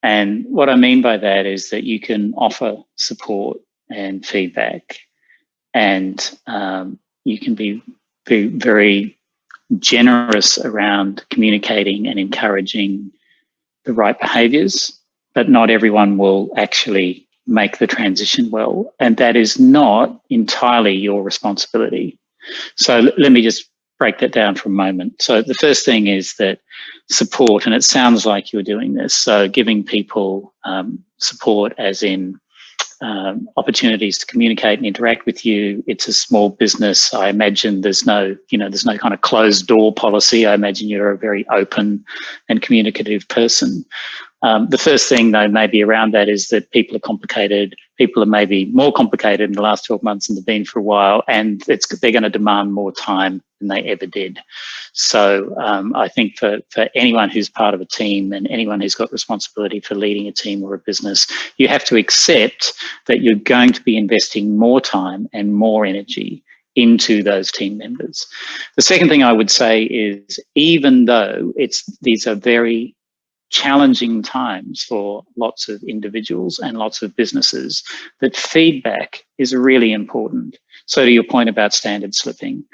And what I mean by that is that you can offer support and feedback, and you can be very generous around communicating and encouraging the right behaviours, but not everyone will actually make the transition well. And that is not entirely your responsibility. So let me just break that down for a moment. So the first thing is that support, and it sounds like you're doing this, so giving people support as in opportunities to communicate and interact with you. It's a small business. I imagine there's no kind of closed door policy. I imagine you're a very open and communicative person. The first thing, though, maybe around that is that people are complicated. people are maybe more complicated in the last 12 months than they've been for a while, and they're going to demand more time than they ever did. So I think for anyone who's part of a team and anyone who's got responsibility for leading a team or a business, you have to accept that you're going to be investing more time and more energy into those team members. The second thing I would say is, even though these are very challenging times for lots of individuals and lots of businesses, that feedback is really important. So to your point about standard slipping,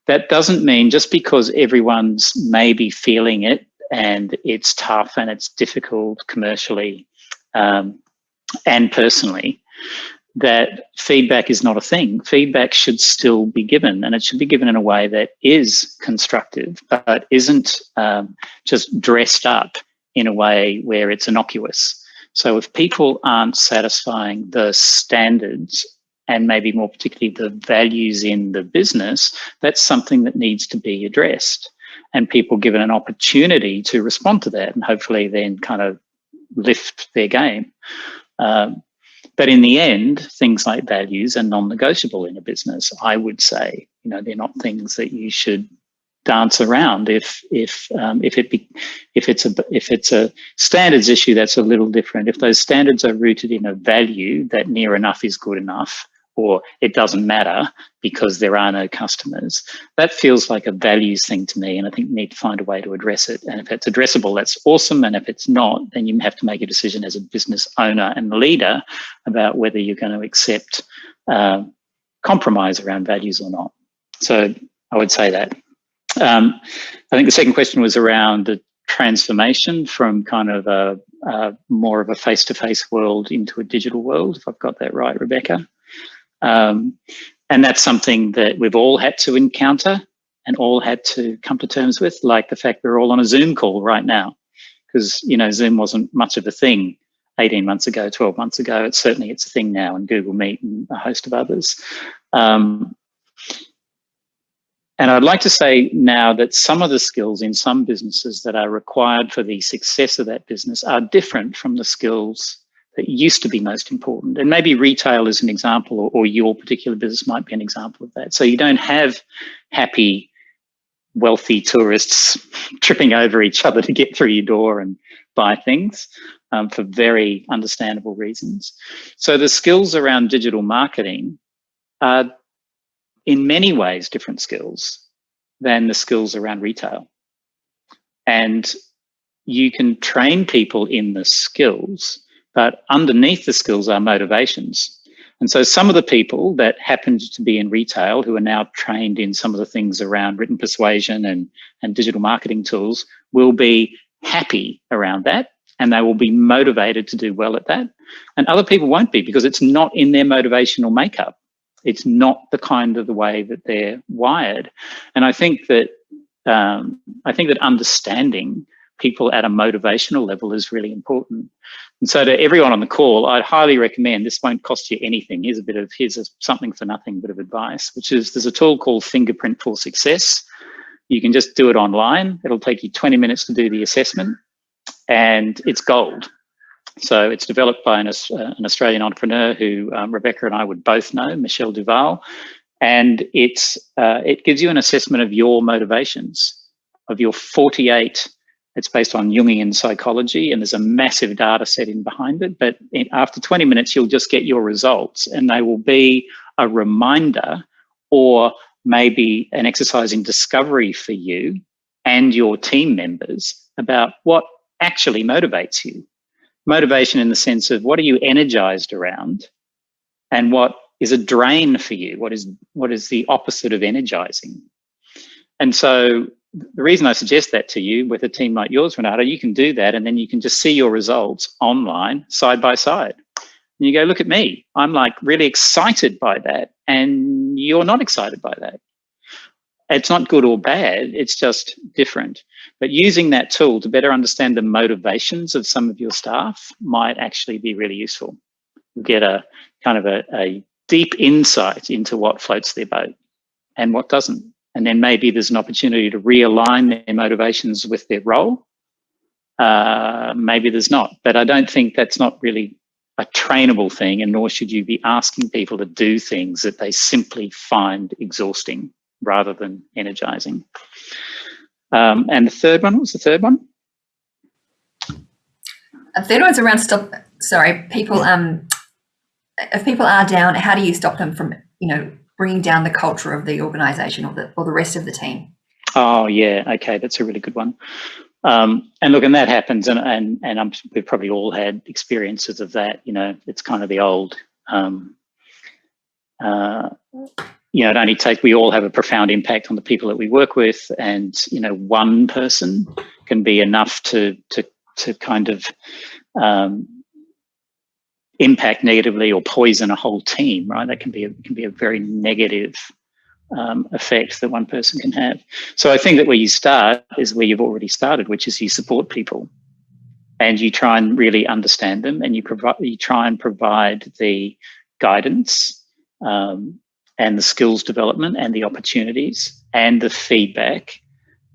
that doesn't mean just because everyone's maybe feeling it and it's tough and it's difficult commercially and personally, that feedback is not a thing. Feedback should still be given, and it should be given in a way that is constructive, but isn't just dressed up in a way where it's innocuous. So if people aren't satisfying the standards, and maybe more particularly the values in the business, that's something that needs to be addressed, and people given an opportunity to respond to that and hopefully then kind of lift their game. But in the end, things like values are non-negotiable in a business. I would say, they're not things that you should dance around. If it's a standards issue, that's a little different. If those standards are rooted in a value that near enough is good enough, or it doesn't matter because there are no customers, that feels like a values thing to me, and I think we need to find a way to address it. And if it's addressable, that's awesome, and if it's not, then you have to make a decision as a business owner and leader about whether you're going to accept compromise around values or not. So I would say that. I think the second question was around the transformation from kind of a more of a face-to-face world into a digital world, if I've got that right, Rebecca. And that's something that we've all had to encounter and all had to come to terms with, like the fact we're all on a Zoom call right now, because, Zoom wasn't much of a thing 18 months ago, 12 months ago. It's a thing now, and Google Meet and a host of others. And I'd like to say now that some of the skills in some businesses that are required for the success of that business are different from the skills that used to be most important. And maybe retail is an example, or your particular business might be an example of that. So you don't have happy, wealthy tourists tripping over each other to get through your door and buy things for very understandable reasons. So the skills around digital marketing are in many ways different skills than the skills around retail. And you can train people in the skills, but underneath the skills are motivations. And so some of the people that happened to be in retail who are now trained in some of the things around written persuasion and digital marketing tools will be happy around that, and they will be motivated to do well at that. And other people won't be, because it's not in their motivational makeup. It's not the kind of the way that they're wired. And I think that understanding people at a motivational level is really important. And so to everyone on the call, I'd highly recommend, this won't cost you anything. Here's a something for nothing bit of advice, which is there's a tool called Fingerprint for Success. You can just do it online. It'll take you 20 minutes to do the assessment, and it's gold. So it's developed by an Australian entrepreneur who Rebecca and I would both know, Michelle Duval, and it gives you an assessment of your motivations, of your 48. It's based on Jungian psychology, and there's a massive data set in behind it. But after 20 minutes, you'll just get your results, and they will be a reminder or maybe an exercise in discovery for you and your team members about what actually motivates you. Motivation in the sense of what are you energized around, and what is a drain for you? What is the opposite of energizing? And so the reason I suggest that to you with a team like yours, Renata, you can do that, and then you can just see your results online side by side. And you go, look at me. I'm like really excited by that, and you're not excited by that. It's not good or bad, it's just different. But using that tool to better understand the motivations of some of your staff might actually be really useful. You get a kind of a deep insight into what floats their boat and what doesn't. And then maybe there's an opportunity to realign their motivations with their role. Maybe there's not, but I don't think that's not really a trainable thing, and nor should you be asking people to do things that they simply find exhausting rather than energizing. And the third one, what was the third one? The third one's around people. If people are down, how do you stop them from, bringing down the culture of the organisation or the rest of the team? Oh yeah, okay, that's a really good one. And look, and that happens, and we've probably all had experiences of that. It's kind of the old. It only takes. We all have a profound impact on the people that we work with, and one person can be enough to kind of impact negatively or poison a whole team, right? That can be a very negative effect that one person can have. So I think that where you start is where you've already started, which is you support people, and you try and really understand them, and you try and provide the guidance and the skills development and the opportunities and the feedback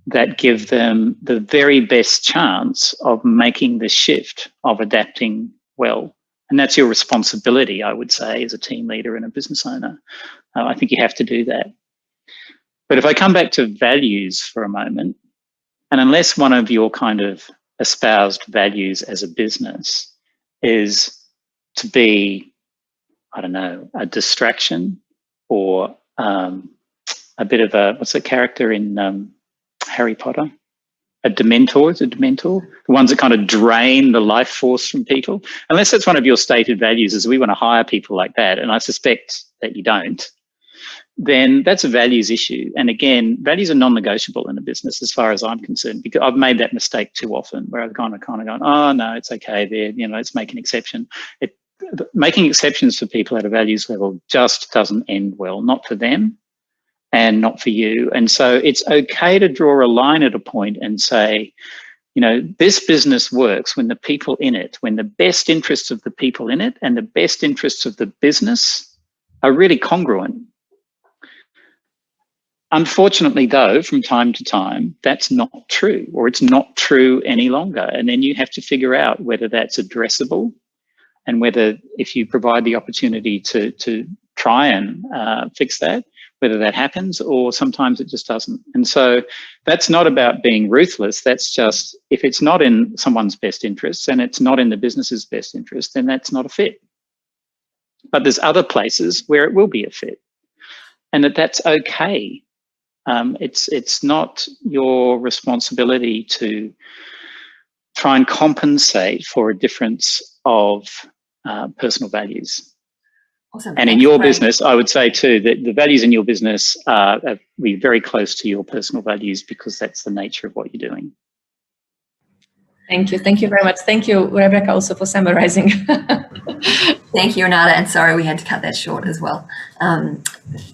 that give them the very best chance of making the shift, of adapting well. And that's your responsibility, I would say, as a team leader and a business owner. I think you have to do that. But if I come back to values for a moment, and unless one of your kind of espoused values as a business is to be, I don't know, a distraction or a bit of a, what's the character in Harry Potter? A Dementor, is a Dementor? The ones that kind of drain the life force from people. Unless that's one of your stated values, is we want to hire people like that, and I suspect that you don't, then that's a values issue. And again, values are non-negotiable in a business as far as I'm concerned, because I've made that mistake too often where I've kind of gone, oh no, it's okay there, let's make an exception. Making exceptions for people at a values level just doesn't end well, not for them and not for you. And so it's okay to draw a line at a point and say, this business works when the people in it, when the best interests of the people in it and the best interests of the business are really congruent. Unfortunately, though, from time to time, that's not true, or it's not true any longer. And then you have to figure out whether that's addressable, and whether, if you provide the opportunity to try and fix that, whether that happens, or sometimes it just doesn't. And so that's not about being ruthless. That's just, if it's not in someone's best interests and it's not in the business's best interest, then that's not a fit. But there's other places where it will be a fit, and that's okay. It's not your responsibility to try and compensate for a difference of personal values. Awesome. And in your business, I would say too that the values in your business are very close to your personal values, because that's the nature of what you're doing. Thank you. Thank you very much. Thank you, Rebecca, also for summarizing. Thank you, Renata, and sorry we had to cut that short as well. And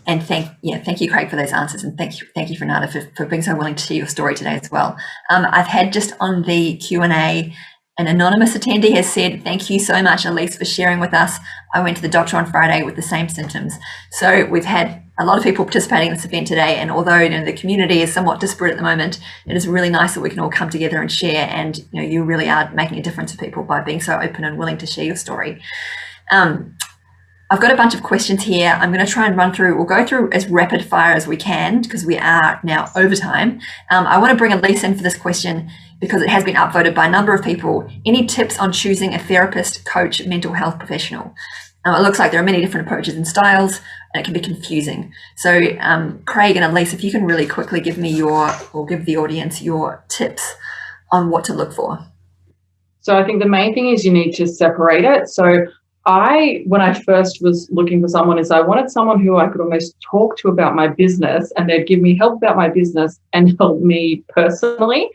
thank you, Craig, for those answers, and thank you, Renata, for being so willing to share your story today as well. I've had just on the Q&A, an anonymous attendee has said, "Thank you so much, Elise, for sharing with us. I went to the doctor on Friday with the same symptoms." So we've had a lot of people participating in this event today, and although the community is somewhat disparate at the moment, it is really nice that we can all come together and share. And you really are making a difference to people by being so open and willing to share your story. I've got a bunch of questions here. I'm going to try and we'll go through as rapid fire as we can, because we are now over time. I want to bring Elise in for this question because it has been upvoted by a number of people. Any tips on choosing a therapist, coach, mental health professional? It looks like there are many different approaches and styles, and it can be confusing. So Craig and Elise, if you can really quickly give the audience your tips on what to look for. So I think the main thing is you need to separate it. So when I first was looking for someone, I wanted someone who I could almost talk to about my business, and they'd give me help about my business and help me personally,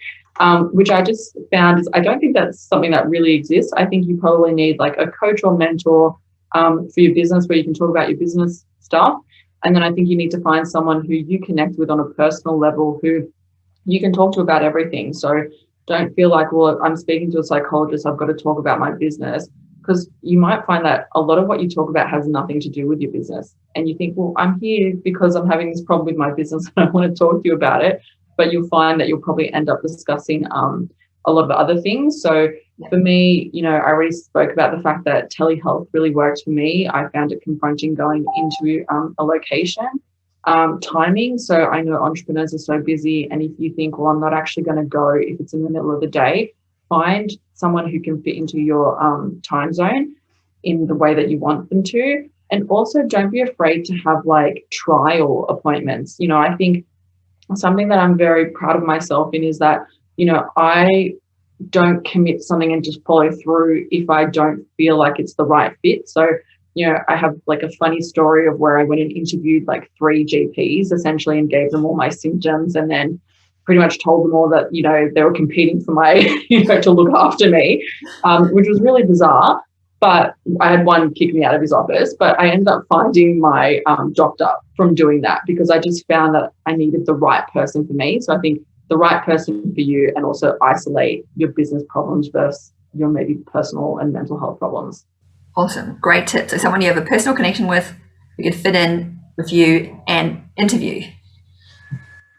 which I just found I don't think that's something that really exists. I think you probably need like a coach or mentor for your business, where you can talk about your business stuff. And then I think you need to find someone who you connect with on a personal level, who you can talk to about everything. So don't feel like, well, I'm speaking to a psychologist, I've got to talk about my business. Because you might find that a lot of what you talk about has nothing to do with your business. And you think, well, I'm here because I'm having this problem with my business and I want to talk to you about it. But you'll find that you'll probably end up discussing a lot of other things. So For me, you know, I already spoke about the fact that telehealth really worked for me. I found it confronting going into a location. Timing. So I know entrepreneurs are so busy, and if you think, well, I'm not actually going to go if it's in the middle of the day, find someone who can fit into your time zone in the way that you want them to. And also don't be afraid to have like trial appointments. You know, I think something that I'm very proud of myself in is that, you know, I don't commit something and just follow through if I don't feel like it's the right fit. So, you know, I have like a funny story of where I went and interviewed like 3 GPs essentially and gave them all my symptoms, and then pretty much told them all that, you know, they were competing for my, you know, to look after me, which was really bizarre. But I had one kick me out of his office, but I ended up finding my doctor from doing that, because I just found that I needed the right person for me. So I think the right person for you, and also isolate your business problems versus your maybe personal and mental health problems. Awesome. Great tip. So someone you have a personal connection with, who could fit in with you and interview.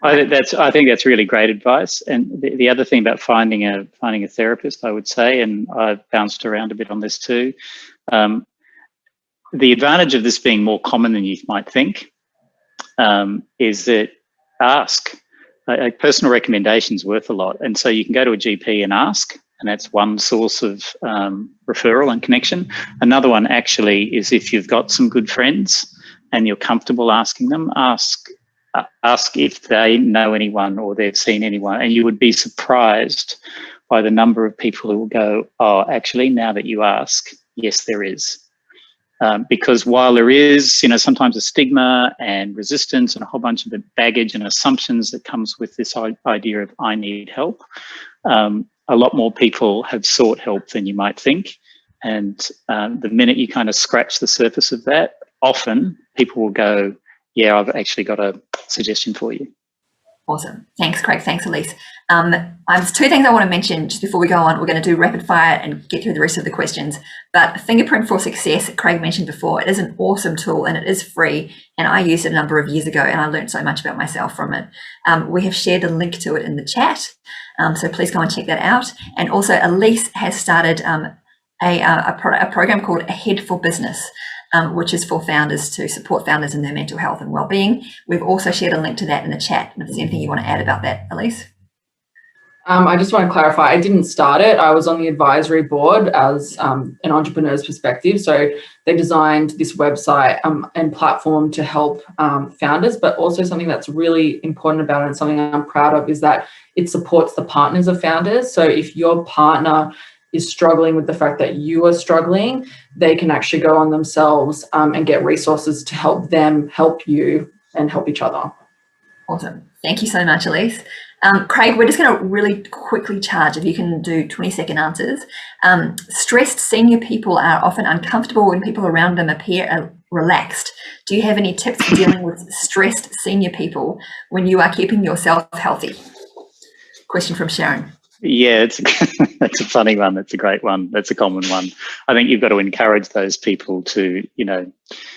I think that's really great advice. And the other thing about finding a therapist, I would say, and I've bounced around a bit on this too, the advantage of this being more common than you might think is that ask. A personal recommendation is worth a lot. And so you can go to a GP and ask, and that's one source of referral and connection. Another one actually is if you've got some good friends and you're comfortable asking them, ask if they know anyone or they've seen anyone, and you would be surprised by the number of people who will go, oh, actually, now that you ask, yes, there is. Because while there is, you know, sometimes a stigma and resistance and a whole bunch of the baggage and assumptions that comes with this idea of I need help, a lot more people have sought help than you might think. And the minute you kind of scratch the surface of that, often people will go, yeah, I've actually got a suggestion for you. Awesome. Thanks, Craig. Thanks, Elise. There's 2 things I want to mention just before we go on. We're going to do rapid fire and get through the rest of the questions. But Fingerprint for Success, Craig mentioned before, it is an awesome tool and it is free. And I used it a number of years ago and I learned so much about myself from it. We have shared a link to it in the chat. So please go and check that out. And also Elise has started a program called Ahead for Business, which is for founders to support founders in their mental health and well-being. We've also shared a link to that in the chat. And if there's anything you want to add about that, Elise? I just want to clarify, I didn't start it. I was on the advisory board as an entrepreneur's perspective. So they designed this website and platform to help founders, but also something that's really important about it and something I'm proud of is that it supports the partners of founders. So if your partner is struggling with the fact that you are struggling, they can actually go on themselves and get resources to help them help you and help each other. Awesome. Thank you so much, Elise. Craig, we're just going to really quickly charge, if you can do 20-second answers. Stressed senior people are often uncomfortable when people around them appear relaxed. Do you have any tips for dealing with stressed senior people when you are keeping yourself healthy? Question from Sharon. Yeah, that's a funny one. That's a great one. That's a common one. I think you've got to encourage those people to, you know,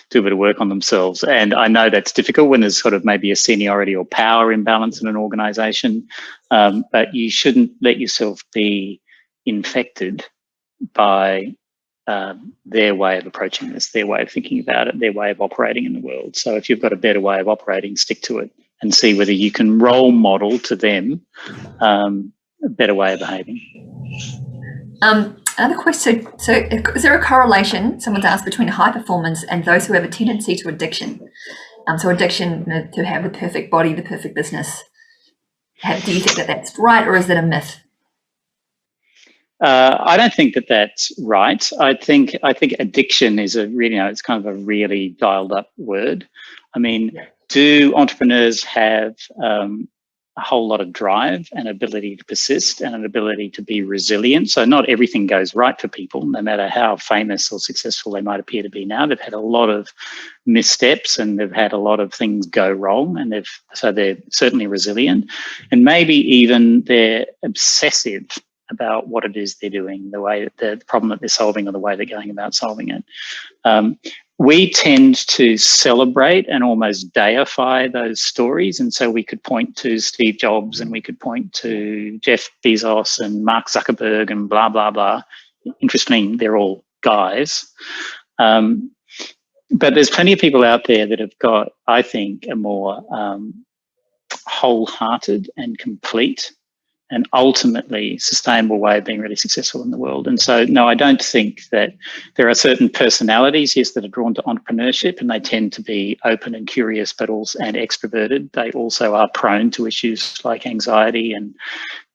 do a bit of work on themselves. And I know that's difficult when there's sort of maybe a seniority or power imbalance in an organisation, but you shouldn't let yourself be infected by their way of approaching this, their way of thinking about it, their way of operating in the world. So if you've got a better way of operating, stick to it and see whether you can role model to them a better way of behaving. Another question. So is there a correlation, someone's asked, between high performance and those who have a tendency to addiction? So addiction, you know, to have the perfect body, the perfect business. Do you think that that's right, or is that a myth? I don't think that that's right. I think addiction is a really, you know, it's kind of a really dialed up word. I mean, do entrepreneurs have a whole lot of drive and ability to persist and an ability to be resilient? So not everything goes right for people, no matter how famous or successful they might appear to be now. They've had a lot of missteps and they've had a lot of things go wrong, and they're certainly resilient, and maybe even they're obsessive about what it is they're doing, the problem that they're solving or the way they're going about solving it. we tend to celebrate and almost deify those stories. And so we could point to Steve Jobs and we could point to Jeff Bezos and Mark Zuckerberg and blah, blah, blah. Interestingly, they're all guys. But there's plenty of people out there that have got, I think, a more wholehearted and complete and ultimately sustainable way of being really successful in the world. And so, no, I don't think that there are certain personalities, yes, that are drawn to entrepreneurship, and they tend to be open and curious, but also and extroverted. They also are prone to issues like anxiety and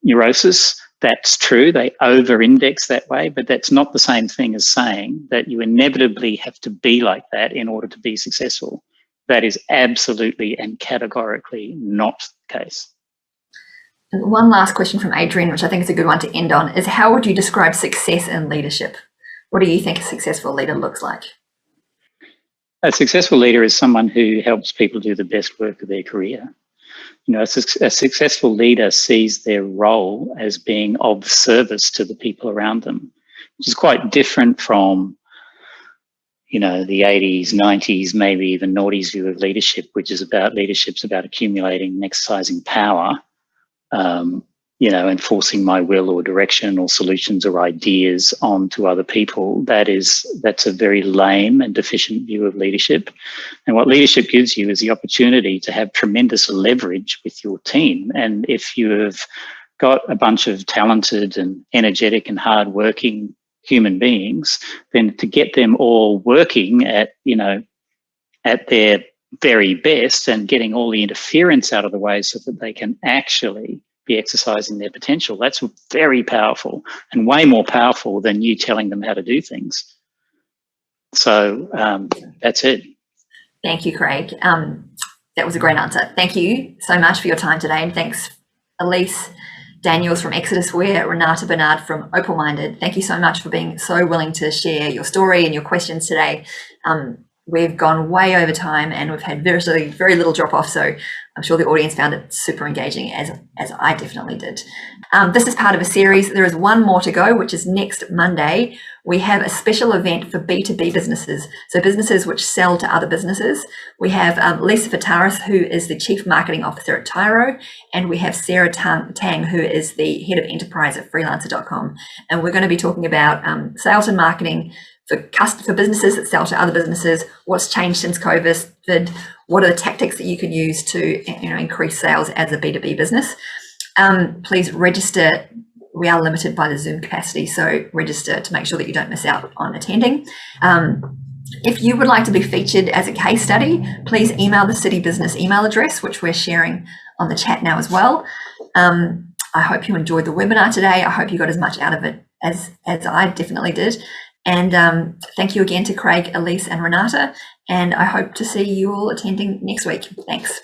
neurosis. That's true. They over-index that way, but that's not the same thing as saying that you inevitably have to be like that in order to be successful. That is absolutely and categorically not the case. And one last question from Adrian, which I think is a good one to end on, is how would you describe success in leadership? What do you think a successful leader looks like? A successful leader is someone who helps people do the best work of their career. You know, a successful leader sees their role as being of service to the people around them, which is quite different from, you know, the 80s, 90s, maybe even noughties view of leadership, which is about leadership's about accumulating and exercising power. You know, enforcing my will or direction or solutions or ideas onto other people. That's a very lame and deficient view of leadership. And what leadership gives you is the opportunity to have tremendous leverage with your team. And if you have got a bunch of talented and energetic and hardworking human beings, then to get them all working at, you know, at their very best and getting all the interference out of the way so that they can actually be exercising their potential. That's very powerful and way more powerful than you telling them how to do things. So that's it. Thank you, Craig. That was a great answer. Thank you so much for your time today. And thanks, Elise Daniels from Exodus Wear, Renata Bernard from Opal Minded. Thank you so much for being so willing to share your story and your questions today. We've gone way over time and we've had very little drop off. So I'm sure the audience found it super engaging, as I definitely did. This is part of a series. There is one more to go, which is next Monday. We have a special event for B2B businesses, so businesses which sell to other businesses. We have Lisa Fataris, who is the Chief Marketing Officer at Tyro, and we have Sarah Tang, who is the Head of Enterprise at freelancer.com. And we're going to be talking about sales and marketing for businesses that sell to other businesses, what's changed since COVID, what are the tactics that you can use to, you know, increase sales as a B2B business. Please register. We are limited by the Zoom capacity, so register to make sure that you don't miss out on attending. If you would like to be featured as a case study, please email the City Business email address, which we're sharing on the chat now as well. I hope you enjoyed the webinar today. I hope you got as much out of it as I definitely did. And thank you again to Craig, Elise and Renata. And I hope to see you all attending next week. Thanks.